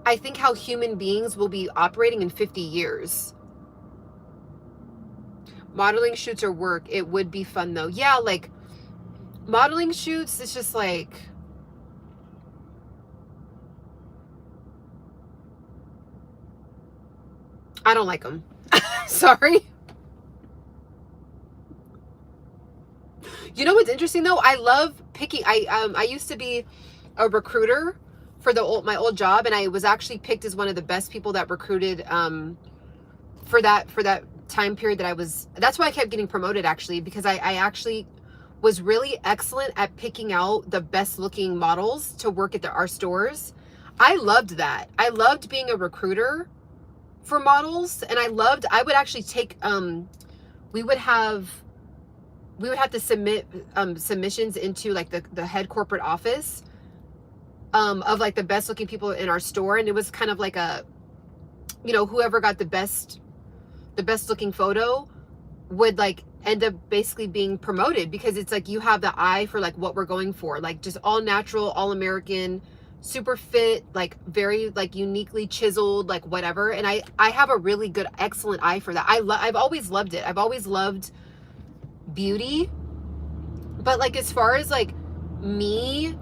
I think how human beings will be operating in 50 years. Modeling shoots or work, it would be fun though. Yeah, like modeling shoots, it's just like, I don't like them. Sorry. You know what's interesting though? I love picking. I used to be a recruiter for my old job, and I was actually picked as one of the best people that recruited for that time period that I was. That's why I kept getting promoted, actually, because I actually was really excellent at picking out the best looking models to work at our stores. I loved that. I loved being a recruiter for models, and I would actually take we would have to submit submissions into like the head corporate office of like the best looking people in our store, and it was kind of like a, you know, whoever got the best looking photo would like end up basically being promoted, because it's like you have the eye for like what we're going for, like just all natural, all American, super fit, like very like uniquely chiseled, like whatever. And I have a really good, excellent eye for that. I've always loved it. I've always loved beauty. But like as far as like me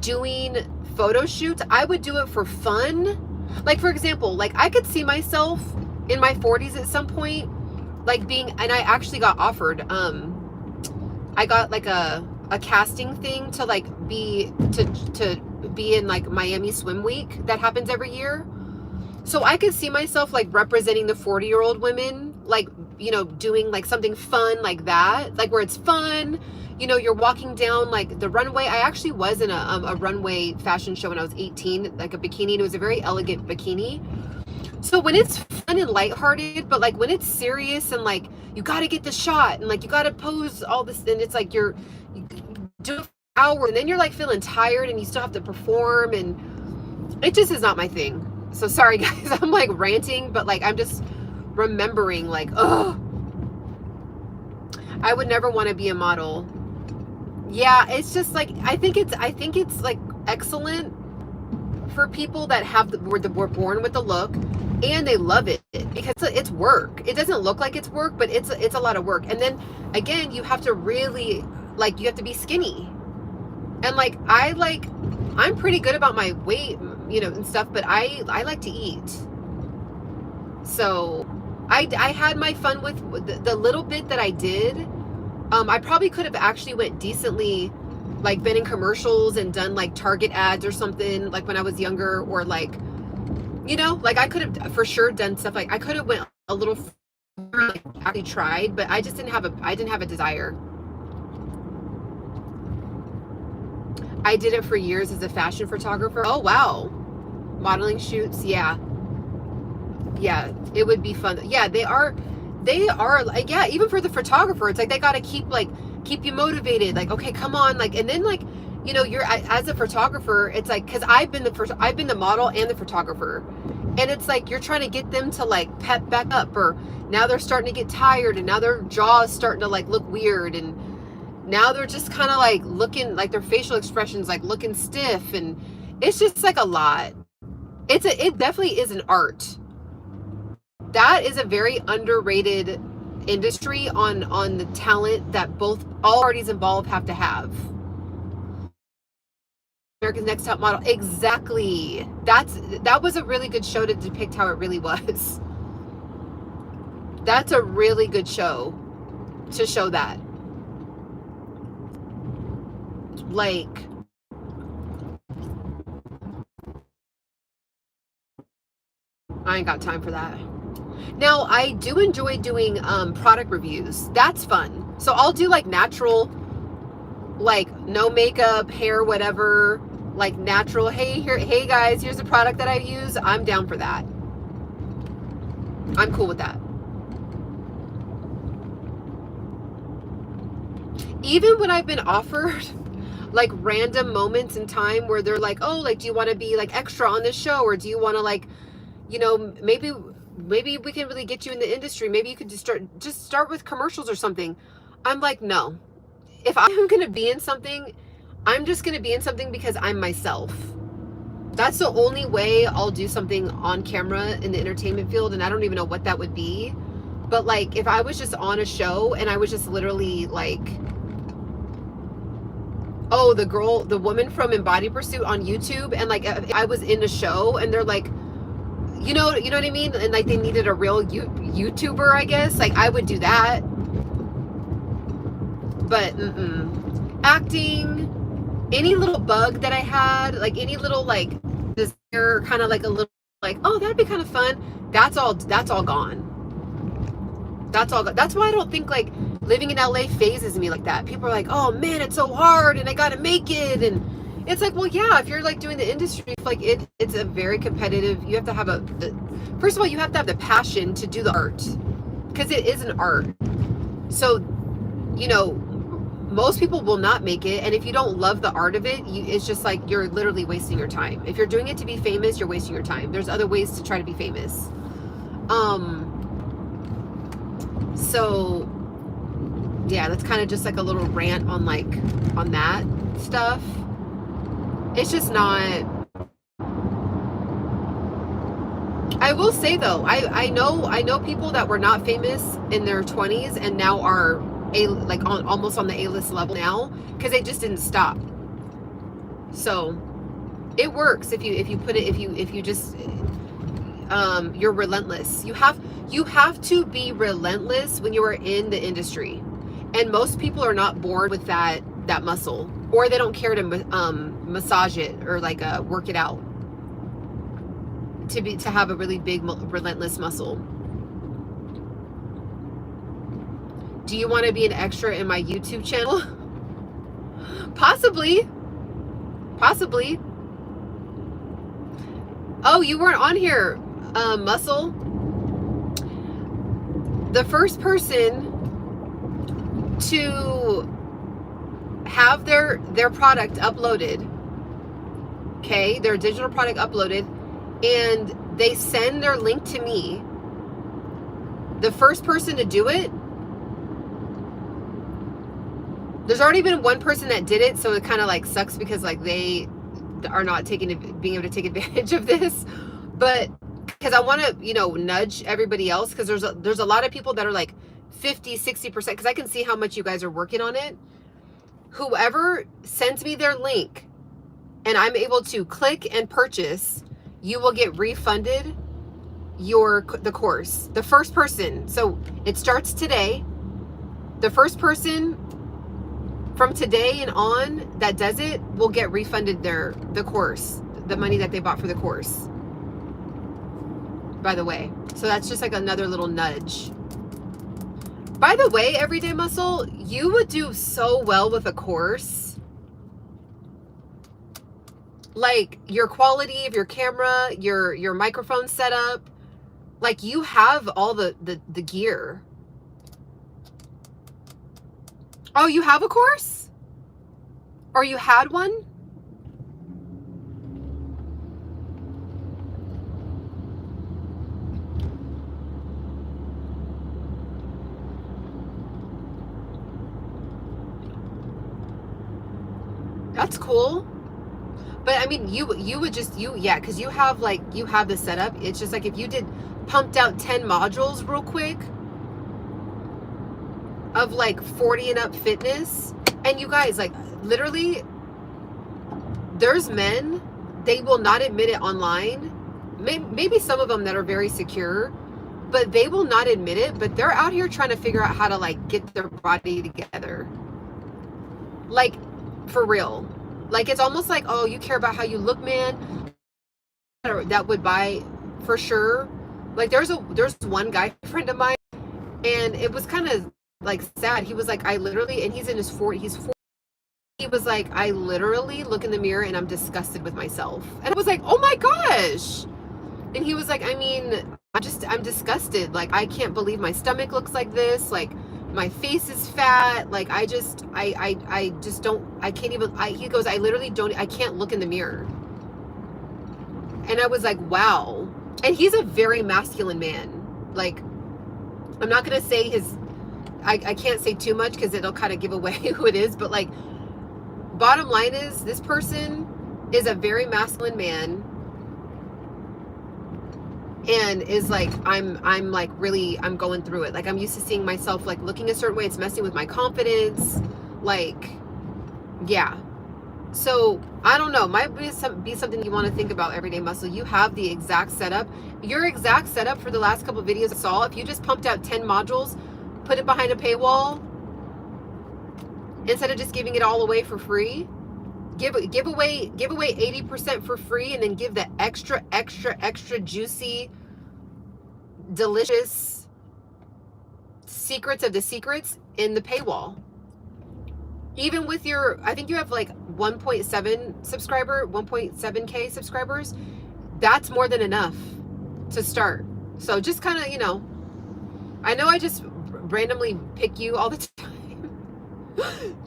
doing photo shoots, I would do it for fun. Like for example, like I could see myself in my 40s at some point like being, and I actually got offered I got like a casting thing to like be in like Miami Swim Week that happens every year. So I could see myself like representing the 40-year-old women, like, you know, doing like something fun like that, like where it's fun, you know, you're walking down like the runway. I actually was in a runway fashion show when I was 18, like a bikini, and it was a very elegant bikini. So when it's fun and lighthearted, but like when it's serious and like you got to get the shot and like you got to pose all this, and it's like you do it for hours and then you're like feeling tired and you still have to perform, and it just is not my thing. So sorry guys, I'm like ranting, but like I'm just remembering like, oh, I would never want to be a model. Yeah, it's just like I think it's like excellent for people that were born with the look and they love it, because it's work. It doesn't look like it's work, but it's a lot of work. And then again, you have to really like, you have to be skinny, and like I'm pretty good about my weight, you know, and stuff, but I like to eat. So I had my fun with the little bit that I did. I probably could have actually went decently, like been in commercials and done like Target ads or something, like when I was younger, or like, you know, like I could have for sure done stuff. Like I could have went a little further, like actually tried, but I just didn't have a desire. I did it for years as a fashion photographer. Oh wow, modeling shoots, yeah. Yeah, it would be fun. Yeah, they are like, yeah, even for the photographer, it's like they got to keep you motivated, like, okay, come on, like, and then like, you know, you're as a photographer, it's like, because I've been the model and the photographer, and it's like you're trying to get them to like pep back up, or now they're starting to get tired, and now their jaw is starting to like look weird, and now they're just kind of like looking like their facial expressions like looking stiff, and it's just like a lot. It definitely is an art. That is a very underrated industry on the talent that all parties involved have to have. America's Next Top Model, exactly. That was a really good show to depict how it really was. That's a really good show to show that. Like, I ain't got time for that. Now, I do enjoy doing product reviews. That's fun. So I'll do like natural, like no makeup, hair, whatever, like natural. Hey guys, here's a product that I use. I'm down for that. I'm cool with that. Even when I've been offered like random moments in time where they're like, oh, like, do you want to be like extra on this show? Or do you want to, like, you know, maybe we can really get you in the industry. Maybe you could just start with commercials or something. I'm like, no. If I'm going to be in something, I'm just going to be in something because I'm myself. That's the only way I'll do something on camera in the entertainment field, and I don't even know what that would be. But like, if I was just on a show and I was just literally like, oh, the woman from Embody Pursuit on YouTube, and like I was in a show and they're like, you know what I mean? And like they needed a real YouTuber, I guess. Like I would do that. But acting, any little bug that I had, like any little like desire, kind of like a little like, oh, that'd be kind of fun. That's all gone. That's all. That's why I don't think like living in LA phases me like that. People are like, oh man, it's so hard and I gotta make it. And it's like, well, yeah, if you're like doing the industry, like it's a very competitive, you have to have first of all, you have to have the passion to do the art, because it is an art. So, you know, most people will not make it. And if you don't love the art of it, it's just like, you're literally wasting your time. If you're doing it to be famous, you're wasting your time. There's other ways to try to be famous. So yeah, that's kind of just like a little rant on that stuff. It's just not. I will say though, I know people that were not famous in their 20s and now are almost on the A-list level now, because they just didn't stop. So it works if you put it, if you just you're relentless. You have to be relentless when you are in the industry, and most people are not born with that muscle, or they don't care to massage it or like work it out to have a really big relentless muscle. Do you want to be an extra in my YouTube channel? Possibly. Oh, you weren't on here, Muscle. The first person to have their product uploaded, okay, their digital product uploaded, and they send their link to me, the first person to do it, there's already been one person that did it, so it kind of like sucks because like they are not being able to take advantage of this, but because I want to, you know, nudge everybody else, because there's a lot of people that are like 50-60%, because I can see how much you guys are working on it. Whoever sends me their link and I'm able to click and purchase, you will get refunded the course. The first person, so it starts today, the first person from today and on that does it will get refunded the course, the money that they bought for the course, by the way. So that's just like another little nudge. By the way, Everyday Muscle, you would do so well with a course. Like your quality of your camera, your microphone setup, Like, you have all the gear. Oh, you have a course? Or you had one? That's cool. But I mean, you would just, yeah, because you have the setup. It's just like if you did pumped out 10 modules real quick of like 40 and up fitness, and you guys, like, literally, there's men, they will not admit it online. Maybe some of them that are very secure, but they will not admit it, but they're out here trying to figure out how to like get their body together. Like, for real. Like, it's almost like, oh, you care about how you look, man. That would buy for sure. Like, there's one guy friend of mine, and it was kind of like sad. He was like, I literally, and he's in his 40s, he's 40. He was like, I literally look in the mirror and I'm disgusted with myself. And I was like, oh my gosh. And he was like, I mean, I'm disgusted. Like, I can't believe my stomach looks like this. Like, my face is fat. Like, I just don't, I can't even, he goes, I literally don't, I can't look in the mirror. And I was like, wow. And he's a very masculine man. Like, I'm not going to say his, I can't say too much because it'll kind of give away who it is. But like, bottom line is, this person is a very masculine man. And is like, I'm like, really, I'm going through it. Like, I'm used to seeing myself like looking a certain way. It's messing with my confidence. Like, yeah. So I don't know, might be something you want to think about, Everyday Muscle. You have the exact setup. Your exact setup for the last couple of videos I saw, if you just pumped out 10 modules, put it behind a paywall, instead of just giving it all away for free, give away 80% for free, and then give the extra juicy, delicious secrets of the secrets in the paywall. Even with your, I think you have like 1.7K subscribers. That's more than enough to start. So just kind of, you know, I know I just randomly pick you all the time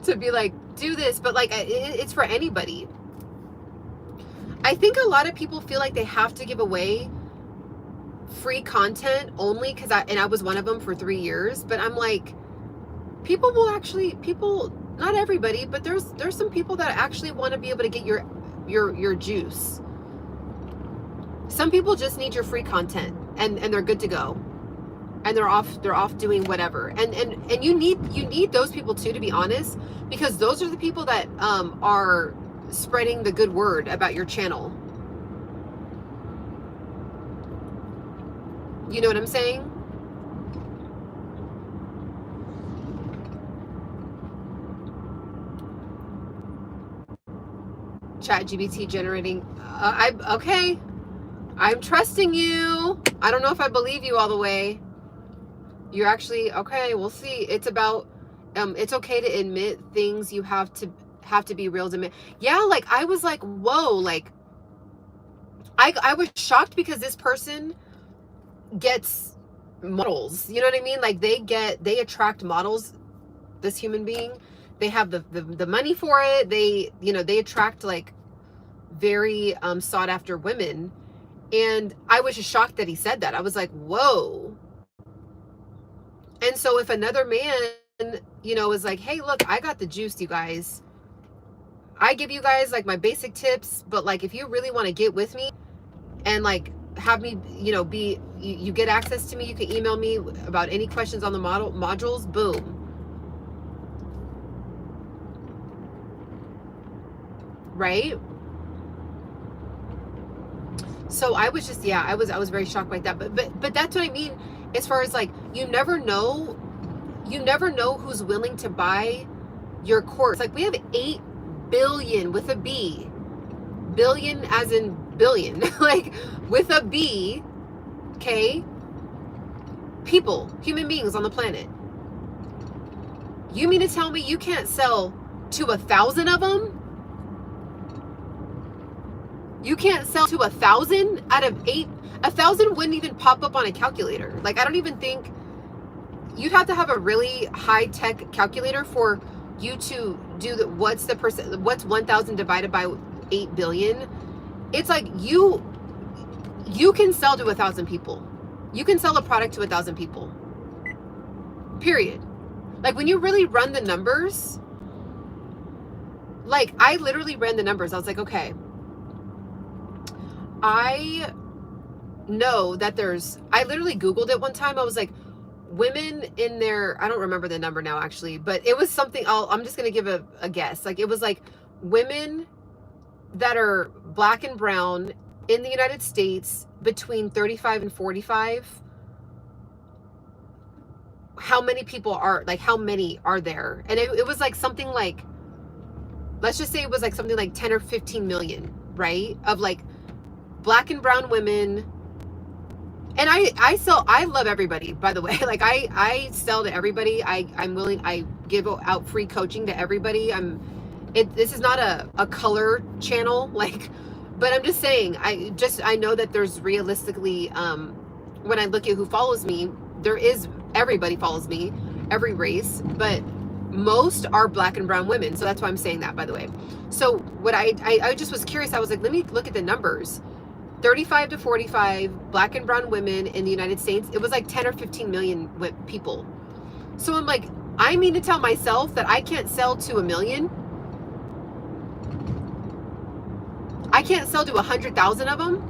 to be like, do this, but like, it's for anybody. I think a lot of people feel like they have to give away free content only because I was one of them for 3 years, but I'm like, people, not everybody, but there's some people that actually want to be able to get your juice. Some people just need your free content and they're good to go. And they're off doing whatever. And you need those people too, to be honest, because those are the people that are spreading the good word about your channel. You know what I'm saying? ChatGPT generating. Okay. I'm trusting you. I don't know if I believe you all the way. You're actually, okay, we'll see. It's about, it's okay to admit things you have to be real to admit. Yeah, like, I was like, whoa, like, I was shocked because this person gets models. You know what I mean? Like, they attract models, this human being. They have the money for it. They attract like very sought after women. And I was just shocked that he said that. I was like, whoa. And so if another man, is like, hey, look, I got the juice, you guys. I give you guys like my basic tips, but like, if you really want to get with me and like have me, you get access to me, you can email me about any questions on the modules, boom. Right? So I was just, I was very shocked by that. But that's what I mean, as far as like, you never know who's willing to buy your course. Like, we have 8 billion with a B, billion as in billion, like with a B, okay, people, human beings on the planet. You mean to tell me you can't sell to 1,000 of them? You can't sell to 1,000 out of 8. 1,000 wouldn't even pop up on a calculator. Like, I don't even think you'd have to have a really high tech calculator for you to do the, what's 1,000 divided by 8 billion. It's like you can sell to 1,000 people. You can sell a product to 1,000 people. Period. Like, when you really run the numbers, like, I literally ran the numbers. I was like, okay, I know that I literally Googled it one time. I was like, women in their, I don't remember the number now actually, but it was something, I'm just going to give a guess. Like, it was like women that are black and brown in the United States between 35 and 45. How many people are, like, how many are there? And it was like something like, let's just say it was like something like 10 or 15 million, right? Of like black and brown women. And I love everybody, by the way. Like, I sell to everybody. I'm willing, I give out free coaching to everybody. This is not a color channel, like, but I'm just saying, I know that there's realistically, when I look at who follows me, everybody follows me, every race, but most are black and brown women. So that's why I'm saying that, by the way. So what I just was curious. I was like, let me look at the numbers. 35 to 45 black and brown women in the United States. It was like 10 or 15 million people. So I'm like, I mean to tell myself that I can't sell to 1 million. I can't sell to 100,000 of them.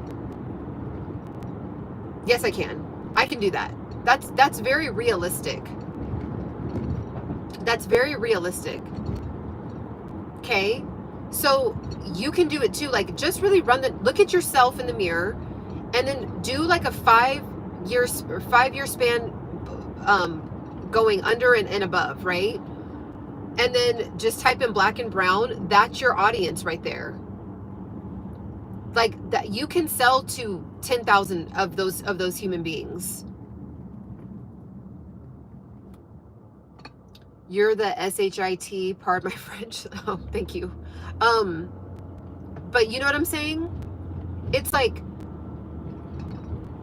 Yes, I can. I can do that. That's very realistic. That's very realistic. Okay. So you can do it too. Like, just really look at yourself in the mirror and then do like a 5-year span, going under and above, right? And then just type in black and brown. That's your audience right there. Like, that you can sell to 10,000 of those human beings. You're the SHIT, pardon my French. Oh, thank you. But you know what I'm saying? It's like,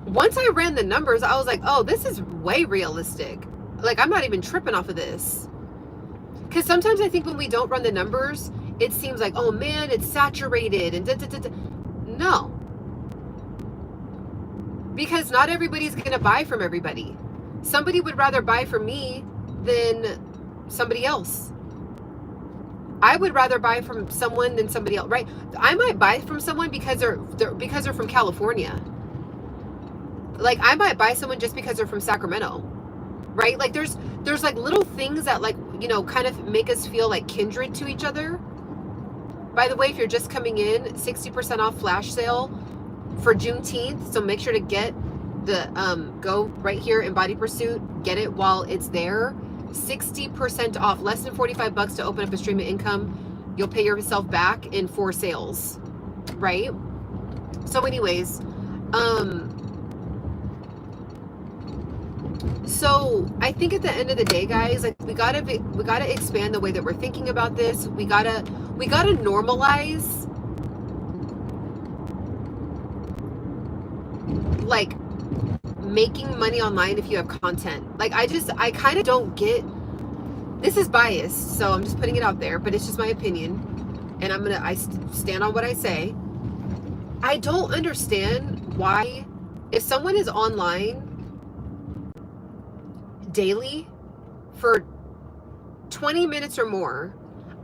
once I ran the numbers, I was like, oh, this is way realistic. Like, I'm not even tripping off of this. Because sometimes I think when we don't run the numbers, it seems like, oh man, it's saturated and da. No. Because not everybody's going to buy from everybody. Somebody would rather buy from me than somebody else. I would rather buy from someone than somebody else, right? I might buy from someone because they're from California. Like, I might buy someone just because they're from Sacramento, right? Like, there's like little things that, like, you know, kind of make us feel like kindred to each other. By the way, if you're just coming in, 60% off flash sale for Juneteenth. So make sure to get the go right here, Embody Pursuit. Get it while it's there. 60% off, less than $45 to open up a stream of income. You'll pay yourself back in 4 sales, right? So anyways, so I think at the end of the day, guys, like, we gotta expand the way that we're thinking about this. We gotta normalize, like, making money online if you have content. Like, I kind of don't get, this is biased, so I'm just putting it out there, but it's just my opinion, and I stand on what I say. I don't understand why, if someone is online daily for 20 minutes or more,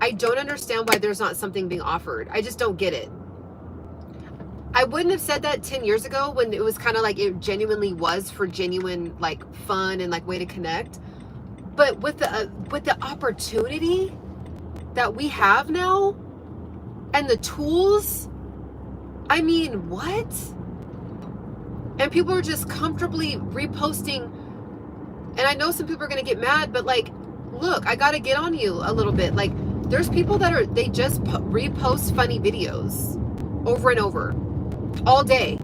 I don't understand why there's not something being offered. I just don't get it. I wouldn't have said that 10 years ago when it was kind of like, it genuinely was for genuine, like, fun and like way to connect. But with the opportunity that we have now and the tools, I mean, what? And people are just comfortably reposting. And I know some people are going to get mad, but, like, look, I got to get on you a little bit. Like, there's people that they just repost funny videos over and over all day.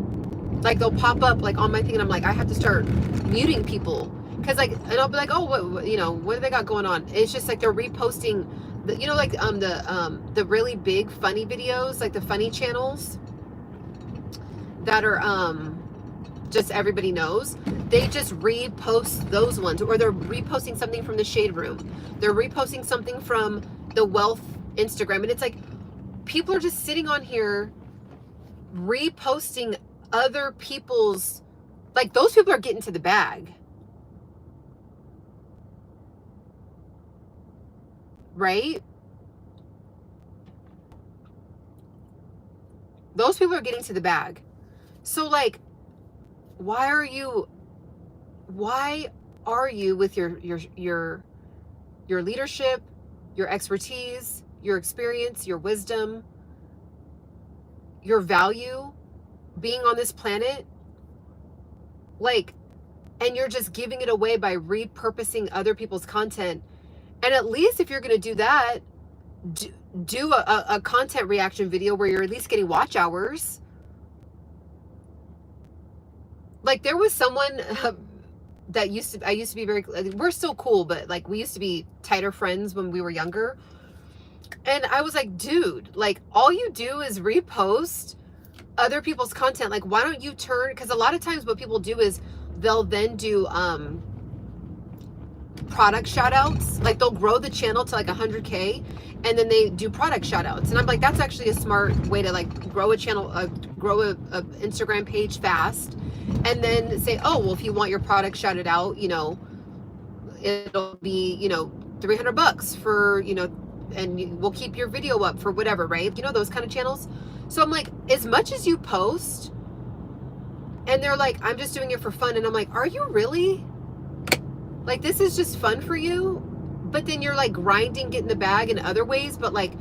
Like, they'll pop up, like, on my thing, and I'm like, I have to start muting people, because, like, and I'll be like, oh, what, you know, what do they got going on? It's just like they're reposting the, you know, like, the really big funny videos, like the funny channels. that are just everybody knows, they just repost those ones, or they're reposting something from the Shade Room, they're reposting something from the Wealth Instagram, and it's like people are just sitting on here reposting other people's, like, those people are getting to the bag, right? Those people are getting to the bag. So like, why are you with your leadership, your expertise, your experience, your wisdom, your value being on this planet, like, and you're just giving it away by repurposing other people's content? And at least if you're going to do that, do a content reaction video where you're at least getting watch hours. Like, there was someone that I used to be very, we're still cool, but like, we used to be tighter friends when we were younger. And I was like, dude, like, all you do is repost other people's content. Like, why don't you turn, because a lot of times what people do is they'll then do product shout outs. Like, they'll grow the channel to like 100K, and then they do product shout outs. And I'm like, that's actually a smart way to like grow a channel, grow a Instagram page fast. And then say, oh, well, if you want your product shouted out, you know, it'll be, you know, $300 for, you know, and we'll keep your video up for whatever, right? You know, those kind of channels. So I'm like, as much as you post, and they're like, I'm just doing it for fun. And I'm like, are you really? Like, this is just fun for you? But then you're like grinding, getting the bag in other ways. But like,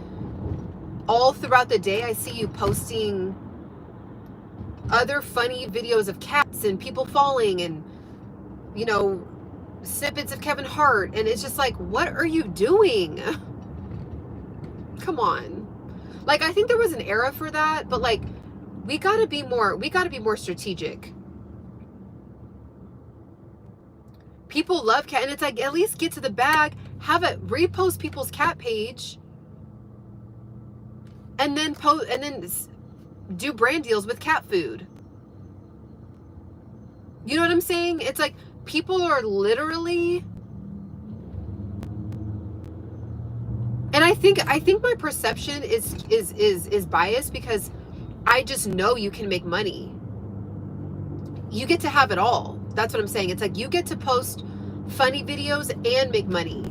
all throughout the day, I see you posting other funny videos of cats and people falling, and, you know, snippets of Kevin Hart. And it's just like, what are you doing? Come on. Like, I think there was an era for that, but like, we gotta be more strategic. People love cat, and it's like, at least get to the bag, have it, repost people's cat page, and then post, and then do brand deals with cat food. You know what I'm saying? It's like, people are literally, and I think my perception is biased, because I just know you can make money. You get to have it all. That's what I'm saying. It's like, you get to post funny videos and make money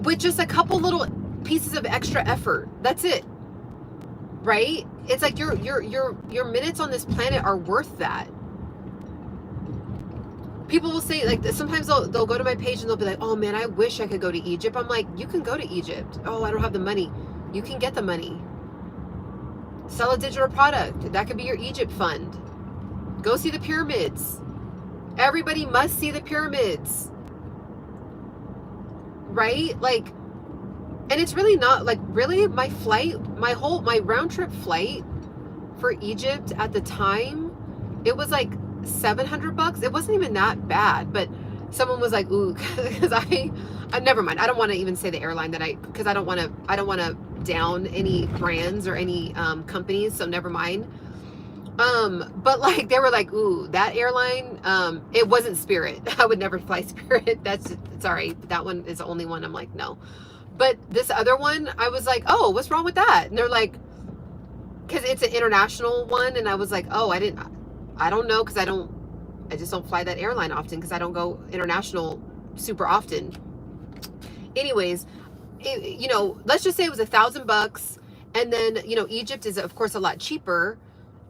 with just a couple little pieces of extra effort. That's it. Right? It's like your minutes on this planet are worth that. People will say, like, sometimes they'll go to my page and they'll be like, oh man, I wish I could go to Egypt. I'm like, you can go to Egypt. Oh, I don't have the money. You can get the money. Sell a digital product. That could be your Egypt fund. Go see the pyramids. Everybody must see the pyramids. Right? Like, and it's really not, like, really, my round trip flight for Egypt at the time, it was like $700. It wasn't even that bad, but someone was like, ooh, because I never mind. I don't want to even say the airline because I don't want to down any brands or any companies, so never mind. But like, they were like, ooh, that airline, it wasn't Spirit. I would never fly Spirit. That's, sorry, that one is the only one I'm like, no. But this other one, I was like, oh, what's wrong with that? And they're like, because it's an international one. And I was like, oh, I don't know, because I just don't fly that airline often, because I don't go international super often. Anyways, you know, let's just say it was $1,000, and then, you know, Egypt is of course a lot cheaper.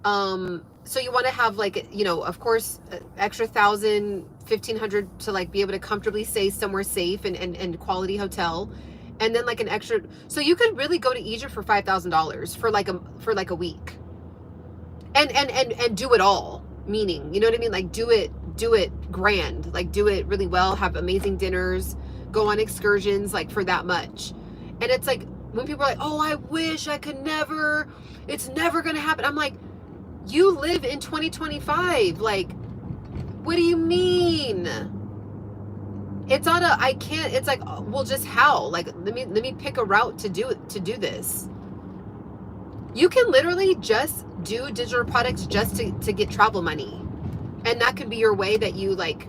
So you want to have, like, you know, of course, extra $1,000, $1,500 to like be able to comfortably stay somewhere safe and quality hotel, and then like an extra. So you could really go to Egypt for $5,000 for like a week, and do it all. Meaning, you know what I mean? Like, do it grand, like, do it really well, have amazing dinners, go on excursions, like, for that much. And it's like, when people are like, oh, I wish I could never, it's never gonna happen. I'm like, you live in 2025. Like, what do you mean? It's not a, I can't, it's like, well, just how? Like, let me pick a route to do this. You can literally just do digital products just to get travel money. And that could be your way that you like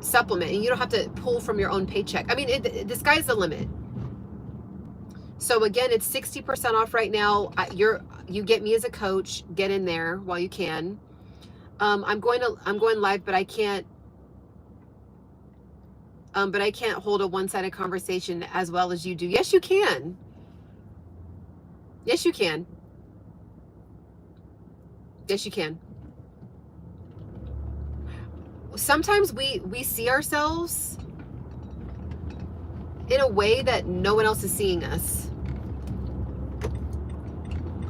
supplement, and you don't have to pull from your own paycheck. I mean, the sky's the limit. So again, it's 60% off right now. You get me as a coach. Get in there while you can. I'm going live, but I can't hold a one-sided conversation as well as you do. Yes, you can. Yes, you can. Yes, you can. Sometimes we see ourselves in a way that no one else is seeing us.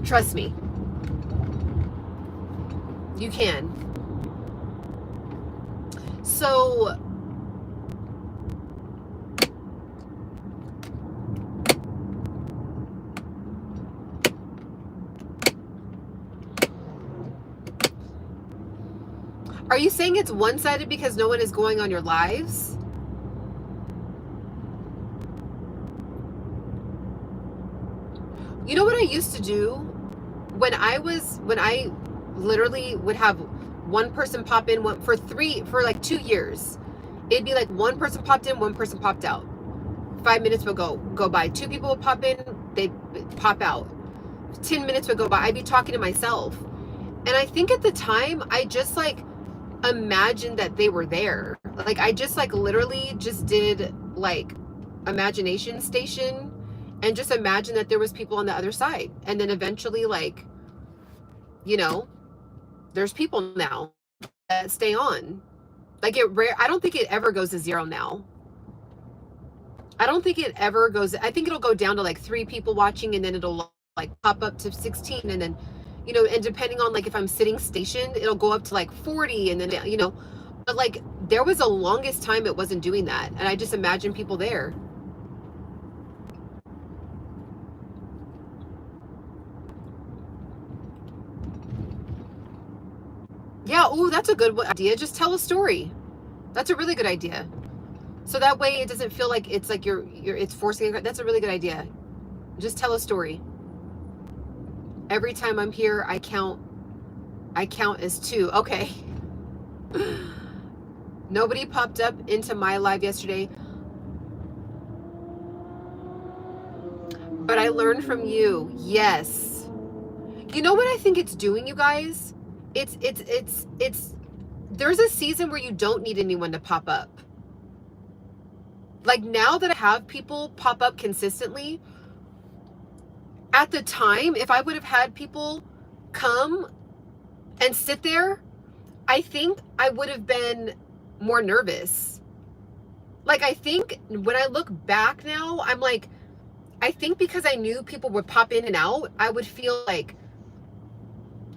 Trust me. You can. So are you saying it's one-sided because no one is going on your lives? You know what I used to do when I literally would have one person pop in for like 2 years. It'd be like one person popped in, one person popped out. 5 minutes would go by. 2 people would pop in, they'd pop out. 10 minutes would go by. I'd be talking to myself. And I think at the time, I just like imagined that they were there. Like I just like literally just did like imagination station and just imagined that there was people on the other side. And then eventually, like, you know, there's people now that stay on. Like I don't think it ever goes to 0 now. I don't think it ever goes. I think it'll go down to like 3 people watching, and then it'll like pop up to 16, and then, you know, and depending on like if I'm sitting stationed, it'll go up to like 40, and then, you know, but like there was a longest time it wasn't doing that, and I just imagine people there. Yeah, oh, that's a good idea. Just tell a story. That's a really good idea. So that way it doesn't feel like it's like it's forcing. That's a really good idea. Just tell a story. Every time I'm here, I count as 2. Okay. Nobody popped up into my live yesterday. But I learned from you. Yes. You know what I think it's doing, you guys? It's there's a season where you don't need anyone to pop up. Like now that I have people pop up consistently, at the time, if I would have had people come and sit there, I think I would have been more nervous. Like I think when I look back now, I'm like, I think because I knew people would pop in and out, I would feel like,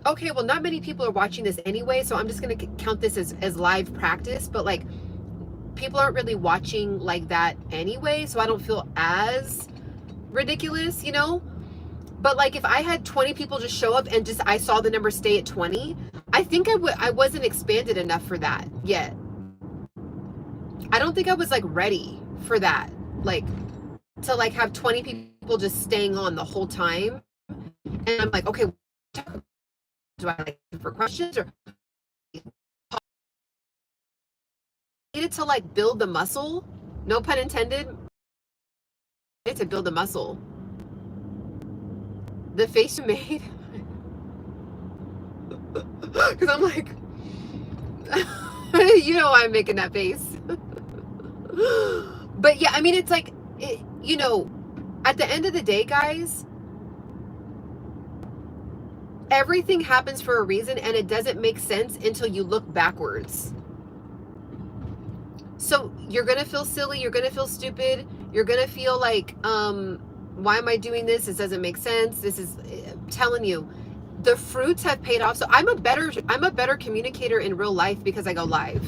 okay, well, not many people are watching this anyway, so I'm just going to count this as live practice. But like, people aren't really watching like that anyway, so I don't feel as ridiculous, you know? But like, if I had 20 people just show up and just I saw the number stay at 20, I think I wasn't expanded enough for that yet. I don't think I was like ready for that, like to like have 20 people just staying on the whole time. And I'm like, okay, do I like for questions or needed to like build the muscle? No pun intended. Needed to build the muscle. The face you made, because I'm like, you know, I'm making that face. But yeah, I mean, it's like, you know, at the end of the day, guys, everything happens for a reason, and it doesn't make sense until you look backwards. So you're going to feel silly. You're going to feel stupid. You're going to feel like, why am I doing this? This doesn't make sense. This is, I'm telling you, the fruits have paid off. So I'm a better communicator in real life because I go live.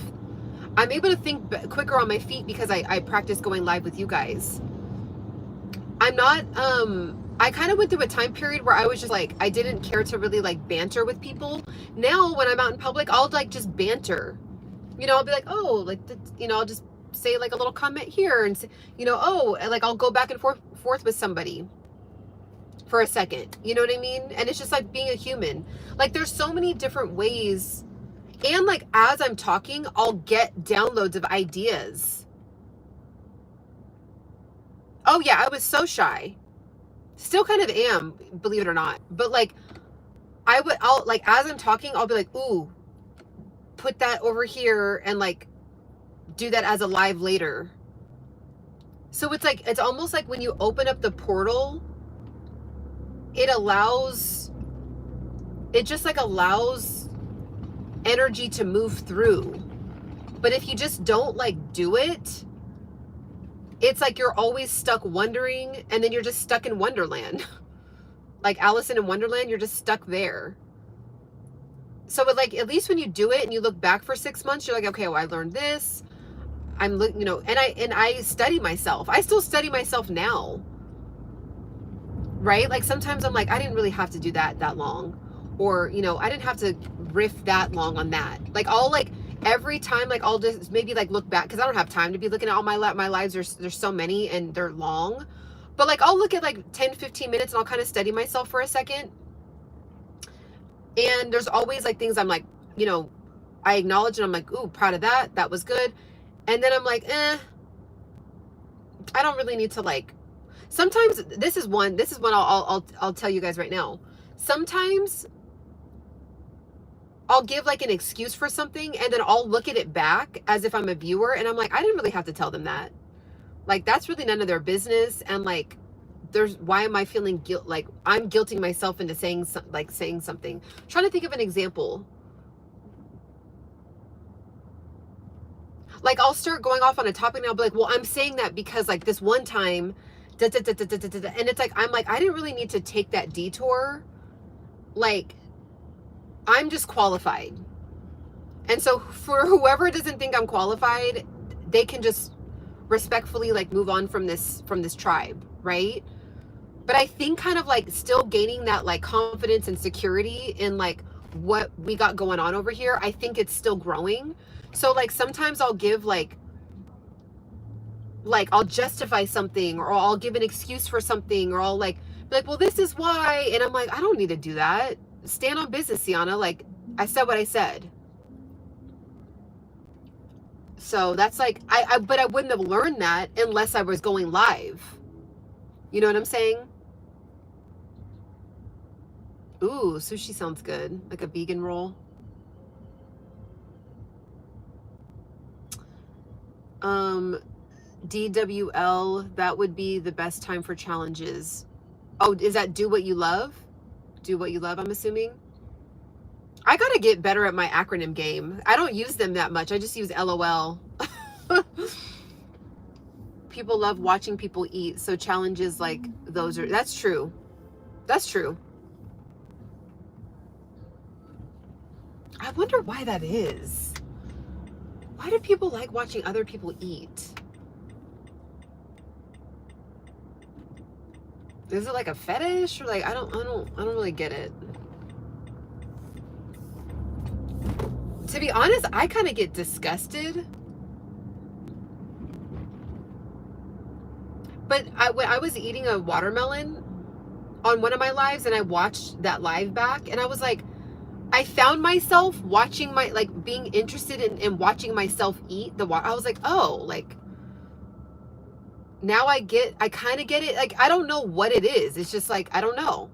I'm able to think quicker on my feet because I practice going live with you guys. I'm not, I kind of went through a time period where I was just like, I didn't care to really like banter with people. Now when I'm out in public, I'll like just banter. You know, I'll be like, oh, like, you know, I'll just say like a little comment here and say, you know, oh, like I'll go back and forth with somebody. for a second. You know what I mean? And it's just like being a human. Like there's so many different ways. And like as I'm talking, I'll get downloads of ideas. Oh yeah, I was so shy. Still kind of am, believe it or not. But like I'll like as I'm talking, I'll be like, ooh, put that over here and like do that as a live later. So it's like, it's almost like when you open up the portal, it just like allows energy to move through. But if you just don't like do it, it's like you're always stuck wondering, and then you're just stuck in Wonderland. Like Alice in Wonderland, you're just stuck there. So but like at least when you do it and you look back for 6 months, you're like, okay, well I learned this. I'm looking, you know, and I study myself. I still study myself now. Right? Like sometimes I'm like, I didn't really have to do that long. Or, you know, I didn't have to riff that long on that. Like I'll like every time, like I'll just maybe like look back, because I don't have time to be looking at all my lives. There's so many and they're long. But like I'll look at like 10-15 minutes and I'll kind of study myself for a second. And there's always like things I'm like, you know, I acknowledge and I'm like, ooh, proud of that. That was good. And then I'm like, I don't really need to like, sometimes this is one I'll tell you guys right now. Sometimes I'll give like an excuse for something and then I'll look at it back as if I'm a viewer and I'm like, I didn't really have to tell them that. Like that's really none of their business. And like, why am I feeling guilt? Like I'm guilting myself into saying something. I'm trying to think of an example. Like I'll start going off on a topic and I'll be like, well, I'm saying that because like this one time, and it's like, I'm like, I didn't really need to take that detour. Like I'm just qualified. And so for whoever doesn't think I'm qualified, they can just respectfully like move on from this tribe, right? But I think kind of like still gaining that like confidence and security in like what we got going on over here, I think it's still growing. So like sometimes I'll give like I'll justify something, or I'll give an excuse for something, or I'll like be like, well, this is why. And I'm like, I don't need to do that. Stand on business, Ciana. Like I said what I said. So that's like, but I wouldn't have learned that unless I was going live. You know what I'm saying? Ooh, sushi sounds good. Like a vegan roll. DWL, that would be the best time for challenges. Oh, is that do what you love? Do what you love, I'm assuming. I gotta get better at my acronym game. I don't use them that much. I just use LOL. People love watching people eat, so challenges like those are, that's true. That's true. I wonder why that is. Why do people like watching other people eat? Is it like a fetish, or like I don't really get it. To be honest, I kind of get disgusted. But when I was eating a watermelon on one of my lives and I watched that live back, and I was like, I found myself watching being interested in watching myself eat the water. I was like, oh, like now I kind of get it. Like, I don't know what it is. It's just like, I don't know.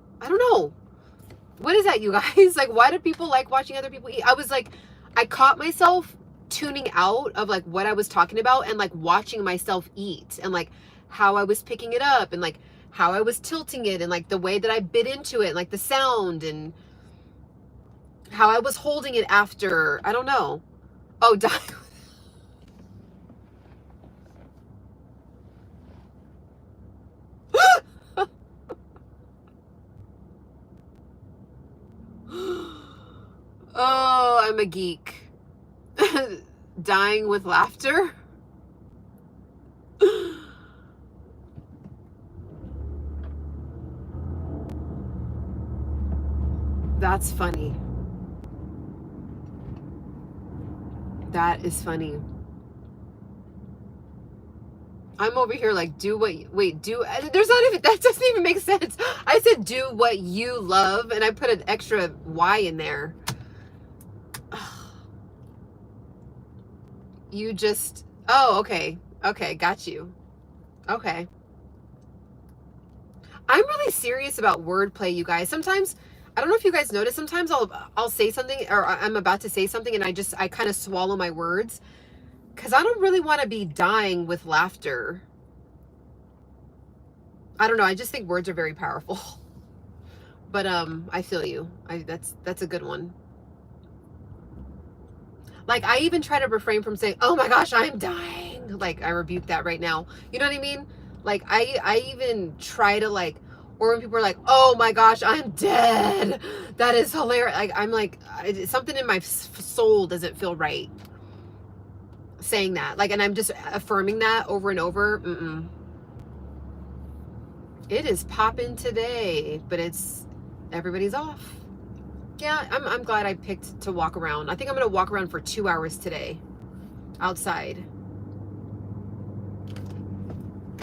What is that, you guys? Like, why do people like watching other people eat? I was like, I caught myself tuning out of like what I was talking about and like watching myself eat, and like how I was picking it up, and like how I was tilting it, and like the way that I bit into it, and like the sound, and how I was holding it after. I don't know. Oh, die. Oh, I'm a geek. Dying with laughter. That's funny. That is funny. I'm over here like, there's not even, that doesn't even make sense. I said do what you love, and I put an extra Y in there. You just, oh, okay. Okay, got you. Okay. I'm really serious about wordplay, you guys. Sometimes, I don't know if you guys notice, sometimes I'll say something, or I'm about to say something, and I kind of swallow my words, because I don't really want to be dying with laughter. I don't know, I just think words are very powerful. But I feel you. That's a good one. Like, I even try to refrain from saying, oh my gosh, I'm dying. Like, I rebuke that right now. You know what I mean? Like, I even try to, like, or when people are like, oh my gosh, I'm dead. That is hilarious. Like, I'm like, something in my soul doesn't feel right saying that. Like, and I'm just affirming that over and over. It is popping today, but everybody's off. Yeah, I'm glad I picked to walk around. I think I'm going to walk around for 2 hours today outside.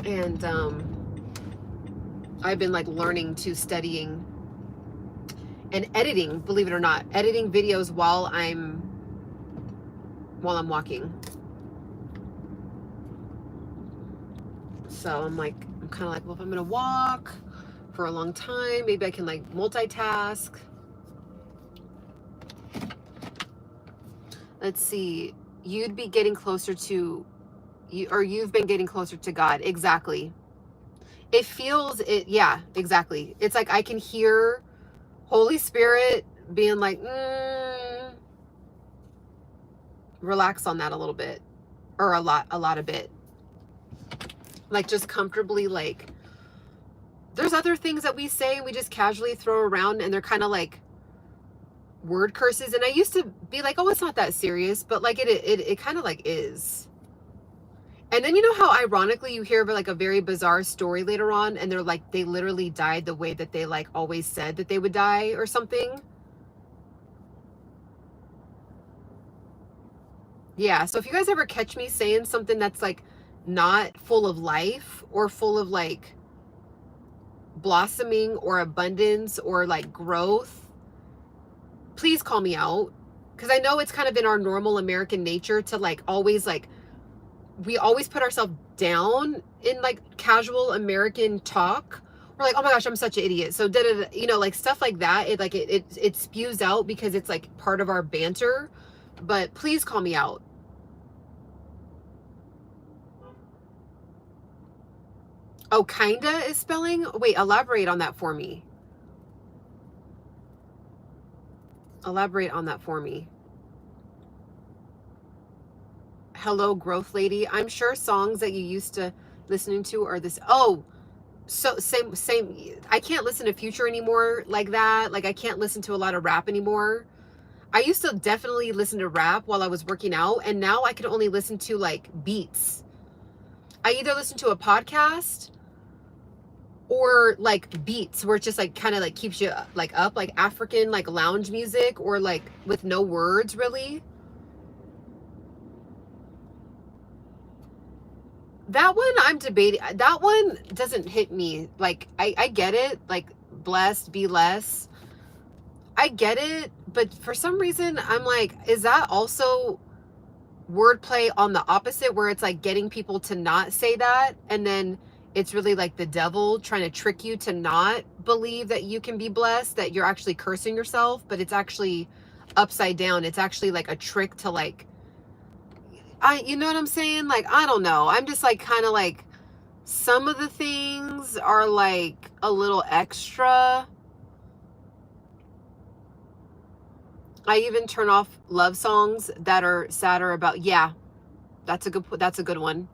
And I've been like learning to studying and editing, believe it or not, editing videos while I'm walking. So I'm kind of like, well, if I'm going to walk for a long time, maybe I can like multitask. Let's see. You'd be getting closer to you, or you've been getting closer to God. Exactly. It feels it. Yeah, exactly. It's like I can hear Holy Spirit being like, relax on that a little bit, or a lot of bit. Like, just comfortably, like, there's other things that we say and we just casually throw around, and they're kind of like word curses. And I used to be like, oh, it's not that serious, but like it kind of like is. And then, you know how ironically you hear about like a very bizarre story later on, and they're like, they literally died the way that they like always said that they would die or something. Yeah, so if you guys ever catch me saying something that's like not full of life or full of like blossoming or abundance or like growth, please call me out. Because I know it's kind of in our normal American nature to like always like, we always put ourselves down in like casual American talk. We're like, oh my gosh, I'm such an idiot. So you know, like stuff like that. It spews out because it's like part of our banter. But please call me out. Oh, kinda is spelling? Wait, elaborate on that for me. Elaborate on that for me. Hello, growth lady. I'm sure songs that you used to listening to are this. Oh, so same. I can't listen to Future anymore like that. Like, I can't listen to a lot of rap anymore. I used to definitely listen to rap while I was working out, and now I can only listen to like beats. I either listen to a podcast or like beats where it just like kind of like keeps you like up, like African like lounge music, or like with no words really. That one I'm debating. That one doesn't hit me. Like, I get it, like blessed be less. I get it, but for some reason I'm like, is that also wordplay on the opposite, where it's like getting people to not say that, and then it's really like the devil trying to trick you to not believe that you can be blessed, that you're actually cursing yourself, but it's actually upside down. It's actually like a trick to like, you know what I'm saying? Like, I don't know. I'm just like kind of like, some of the things are like a little extra. I even turn off love songs that are sadder about, yeah, that's a good one.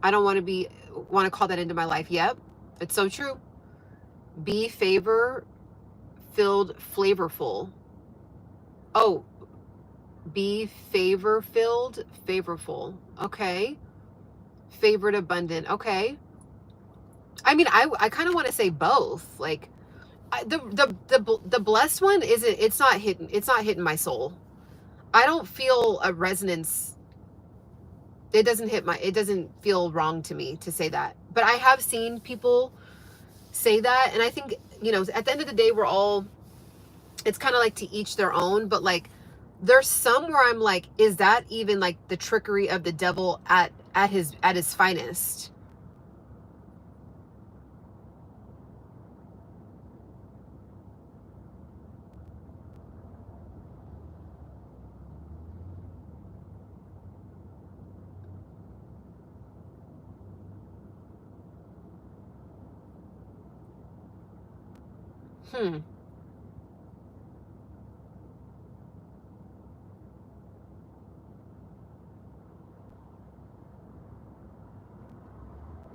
I don't want to call that into my life. Yep. It's so true. Be favor filled, flavorful. Oh, be favor filled, favorful. Okay. Favored, abundant. Okay. I mean, I kind of want to say both. Like, the blessed one it's not hitting my soul. I don't feel a resonance. It doesn't feel wrong to me to say that. But I have seen people say that, and I think you know, at the end of the day, we're all, it's kind of like to each their own, but like there's some where I'm like, is that even like the trickery of the devil at his finest?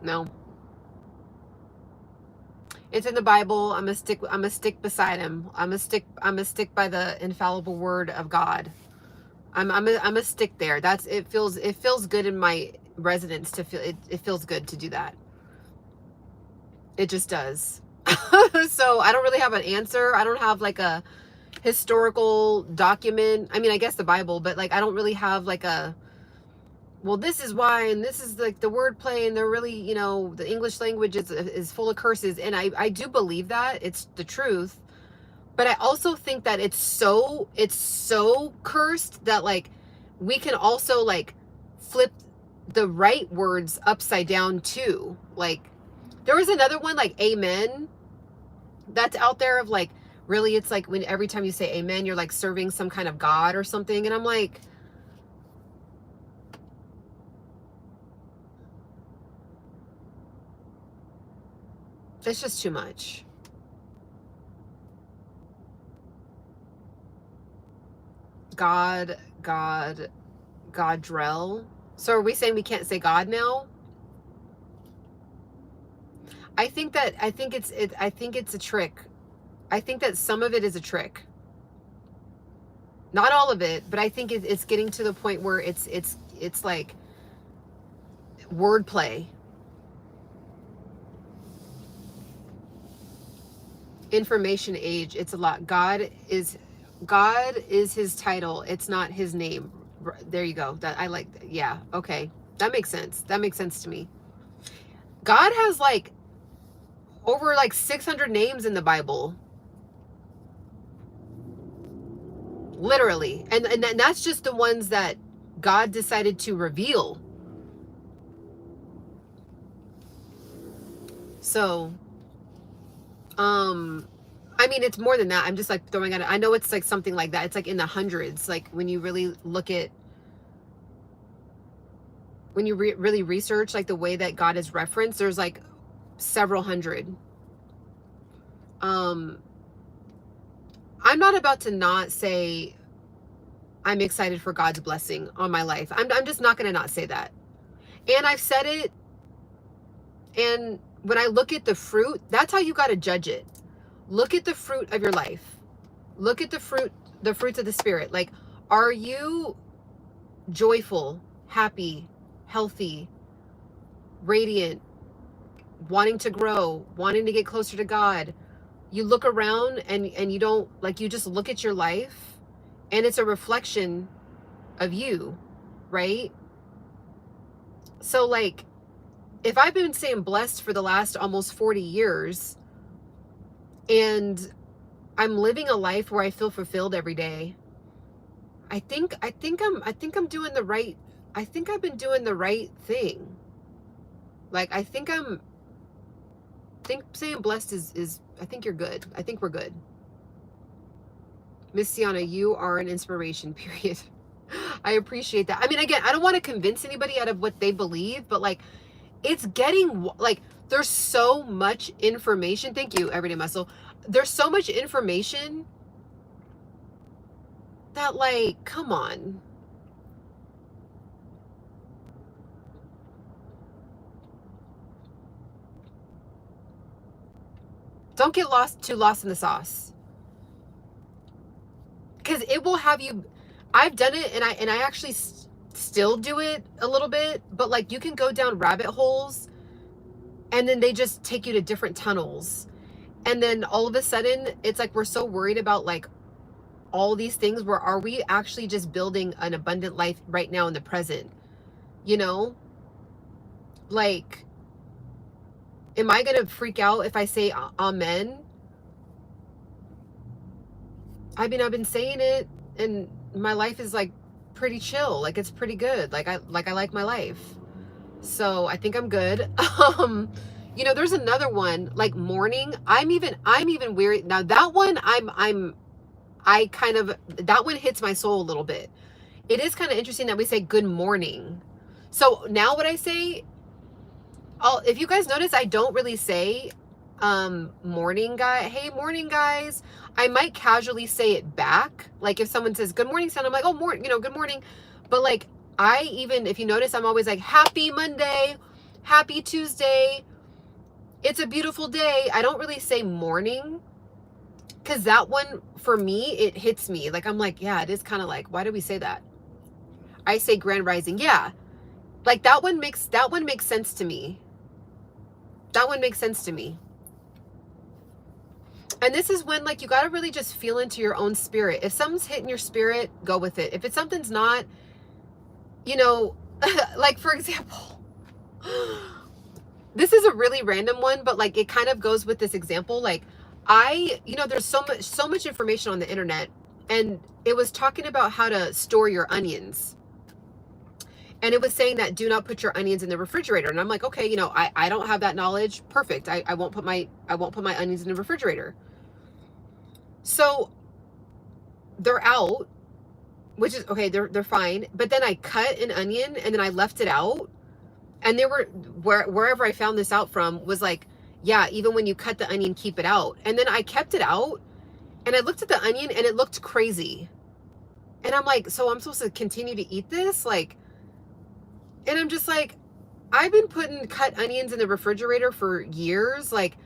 No. It's in the Bible. I'm a stick beside him. I'm a stick by the infallible word of God. I'm a stick there. It feels good in my resonance to feel it. It feels good to do that. It just does. So I don't really have an answer. I don't have like a historical document. I mean, I guess the Bible, but like I don't really have like a, well, this is why, and this is like the wordplay, and they're really, you know, the English language is full of curses, and I do believe that it's the truth, but I also think that it's so cursed that like we can also like flip the right words upside down too. Like there was another one like amen that's out there of like, really, it's like when every time you say amen, you're like serving some kind of God or something, and I'm like, it's just too much. God, Drell. So are we saying we can't say God now? I think it's a trick. I think that some of it is a trick. Not all of it, but I think it's getting to the point where it's like wordplay. Information age, it's a lot. God is his title. It's not his name. There you go. That I like. Yeah. Okay. That makes sense. That makes sense to me. God has like over like 600 names in the Bible. Literally. And that's just the ones that God decided to reveal. So, I mean, it's more than that. I'm just like throwing at it. I know it's like something like that. It's like in the hundreds. Like when you really look at, when you really research like the way that God is referenced, there's like several hundred. I'm not about to not say I'm excited for God's blessing on my life. I'm just not going to not say that. And I've said it. And when I look at the fruit, that's how you got to judge it. Look at the fruit of your life. Look at the fruits of the Spirit. Like, are you joyful, happy, healthy, radiant, wanting to grow, wanting to get closer to God? You look around and you don't, like, you just look at your life and it's a reflection of you, right? So like, if I've been saying blessed for the last almost 40 years and I'm living a life where I feel fulfilled every day, I think I'm doing the right, I think I've been doing the right thing. Like, I think saying blessed is I think you're good. I think we're good. Miss Ciana, you are an inspiration, period. I appreciate that. I mean, again, I don't want to convince anybody out of what they believe, but like, it's getting like, there's so much information. Thank you, Everyday Muscle. There's so much information that, like, come on. Don't get too lost in the sauce. Because it will have you, I've done it and I actually still do it a little bit, but like you can go down rabbit holes and then they just take you to different tunnels. And then all of a sudden it's like, we're so worried about like all these things, where are we actually just building an abundant life right now in the present? You know, like, am I going to freak out if I say amen? I mean, I've been saying it, and my life is like pretty chill. Like it's pretty good. Like I like my life. So I think I'm good. You know, there's another one like morning. I'm even weary. Now that one I kind of, that one hits my soul a little bit. It is kind of interesting that we say good morning. So now what I say, if you guys notice, I don't really say morning guy, hey morning guys. I might casually say it back. Like if someone says good morning, son, I'm like, oh morning, you know, good morning. But like even if you notice, I'm always like happy Monday, happy Tuesday, it's a beautiful day. I don't really say morning, because that one for me, it hits me. Like I'm like, yeah, it is kind of like, why do we say that? I say grand rising. Yeah, like that one makes sense to me. That one makes sense to me. And this is when like you got to really just feel into your own spirit. If something's hitting your spirit, go with it. If it's something's not, you know, like for example, this is a really random one, but like it kind of goes with this example. Like you know, there's so much information on the internet, and it was talking about how to store your onions. And it was saying that do not put your onions in the refrigerator. And I'm like, okay, you know, I don't have that knowledge. Perfect. I won't put my onions in the refrigerator. So they're out, which is okay, they're fine. But then I cut an onion and then I left it out. And they were wherever I found this out from was like, yeah, even when you cut the onion, keep it out. And then I kept it out and I looked at the onion and it looked crazy. And I'm like, so I'm supposed to continue to eat this? Like, and I'm just like, I've been putting cut onions in the refrigerator for years, like,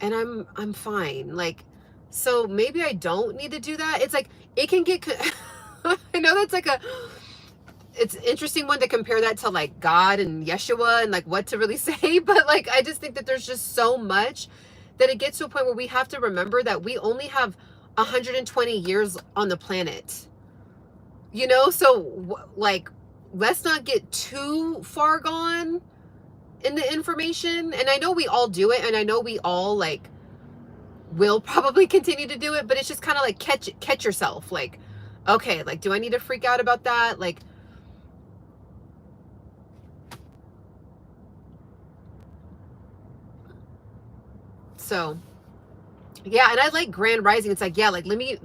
and I'm fine. Like, so maybe I don't need to do that. It's like, it can get, I know that's like it's an interesting one to compare that to like God and Yeshua and like what to really say. But like, I just think that there's just so much that it gets to a point where we have to remember that we only have 120 years on the planet, you know? So like, let's not get too far gone in the information. And I know we all do it, and I know we all like will probably continue to do it, but it's just kind of like catch yourself. Like, okay, like, do I need to freak out about that? Like, so yeah. And I like grand rising. It's like, yeah, like let me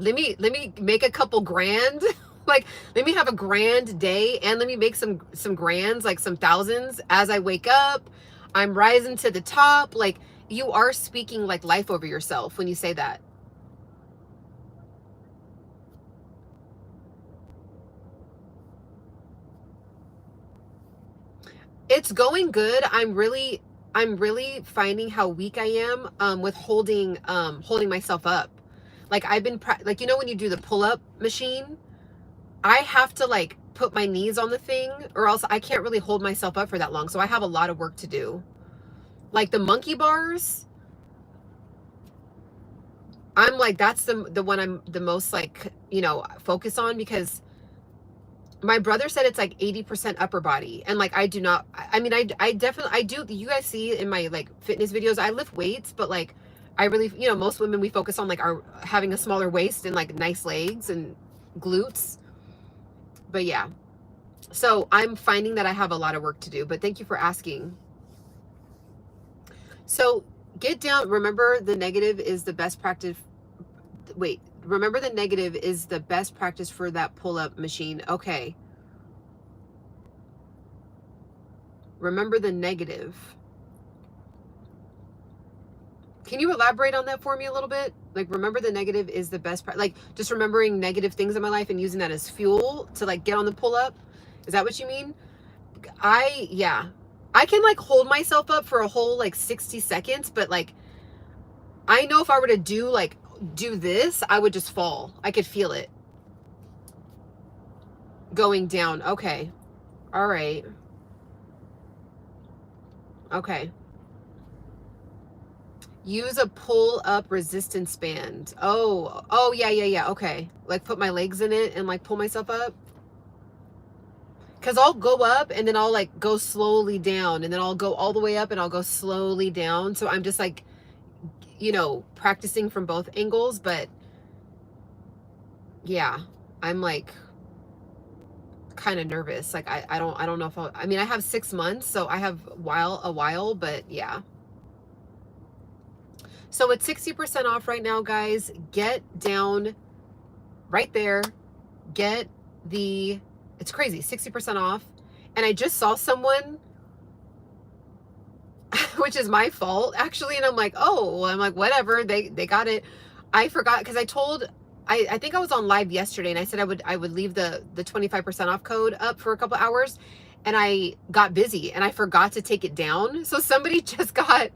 make a couple grand. Like, let me have a grand day, and let me make some grands, like some thousands as I wake up. I'm rising to the top. Like, you are speaking like life over yourself when you say that. It's going good. I'm really finding how weak I am with holding myself up. Like I've been like, you know, when you do the pull-up machine, I have to like put my knees on the thing, or else I can't really hold myself up for that long. So I have a lot of work to do. Like the monkey bars, I'm like, that's the one I'm the most like, you know, focused on, because my brother said it's like 80% upper body. And like, I do not, I mean, I definitely, I do, you guys see in my like fitness videos, I lift weights, but like, I really, you know, most women, we focus on like having a smaller waist and like nice legs and glutes. But yeah, so I'm finding that I have a lot of work to do, but thank you for asking. So get down. Remember, the negative is the best practice. Wait, remember the negative is the best practice for that pull-up machine. Okay. Remember the negative. Can you elaborate on that for me a little bit? Like, remember the negative is the best part. Like, just remembering negative things in my life and using that as fuel to like get on the pull up. Is that what you mean? Yeah. I can like hold myself up for a whole like 60 seconds, but like, I know if I were to do this, I would just fall. I could feel it going down. Okay. All right. Okay. Use a pull-up resistance band. Oh, yeah. Okay. Like put my legs in it and like pull myself up. Because I'll go up and then I'll like go slowly down, and then I'll go all the way up and I'll go slowly down. So I'm just like, you know, practicing from both angles. But yeah, I'm like kind of nervous. Like I don't know if I mean, I have 6 months, so I have a while, but yeah. So it's 60% off right now, guys. Get down right there. Get the, it's crazy, 60% off. And I just saw someone, which is my fault actually, and I'm like, oh, I'm like, whatever, they got it. I forgot, because I think I was on live yesterday, and I said I would leave the 25% off code up for a couple hours, and I got busy and I forgot to take it down. So somebody just got,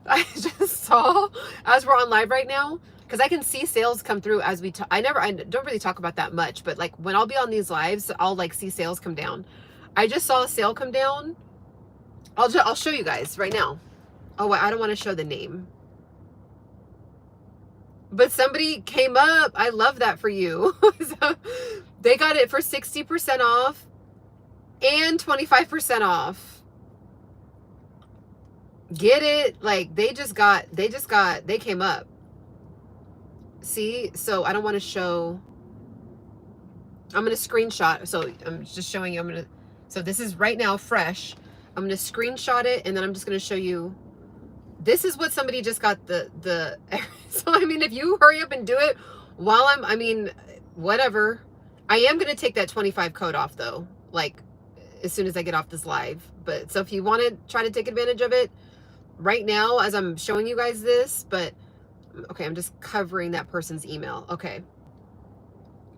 I just saw, as we're on live right now, because I can see sales come through as we I don't really talk about that much, but like when I'll be on these lives, I'll like see sales come down. I just saw a sale come down. I'll show you guys right now. Oh, I don't want to show the name, but somebody came up. I love that for you. So they got it for 60% off and 25% off. Get it? Like they came up. See? So I don't want to show. I'm going to screenshot. So I'm just showing you. So this is right now fresh. I'm going to screenshot it, and then I'm just going to show you. This is what somebody just got the so I mean, if you hurry up and do it while I mean, whatever. I am going to take that 25 code off though, like as soon as I get off this live. But so if you want to try to take advantage of it right now as I'm showing you guys this, but okay, I'm just covering that person's email. Okay.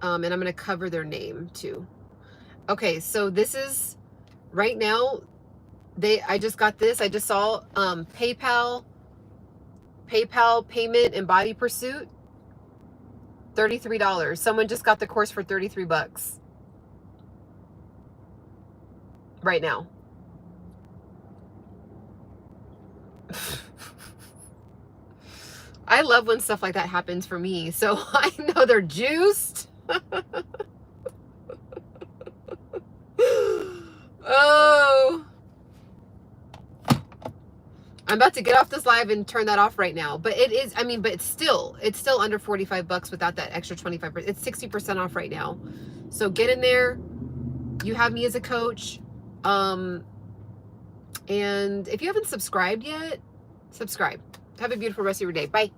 And I'm going to cover their name too. Okay, so this is right now. I just got this. I just saw PayPal payment, Embody Pursuit, $33. Someone just got the course for 33 bucks right now. I love when stuff like that happens for me. So I know they're juiced. Oh, I'm about to get off this live and turn that off right now. But it is, I mean, but it's still under 45 bucks without that extra 25%. It's 60% off right now. So get in there. You have me as a coach. And if you haven't subscribed yet, subscribe. Have a beautiful rest of your day. Bye.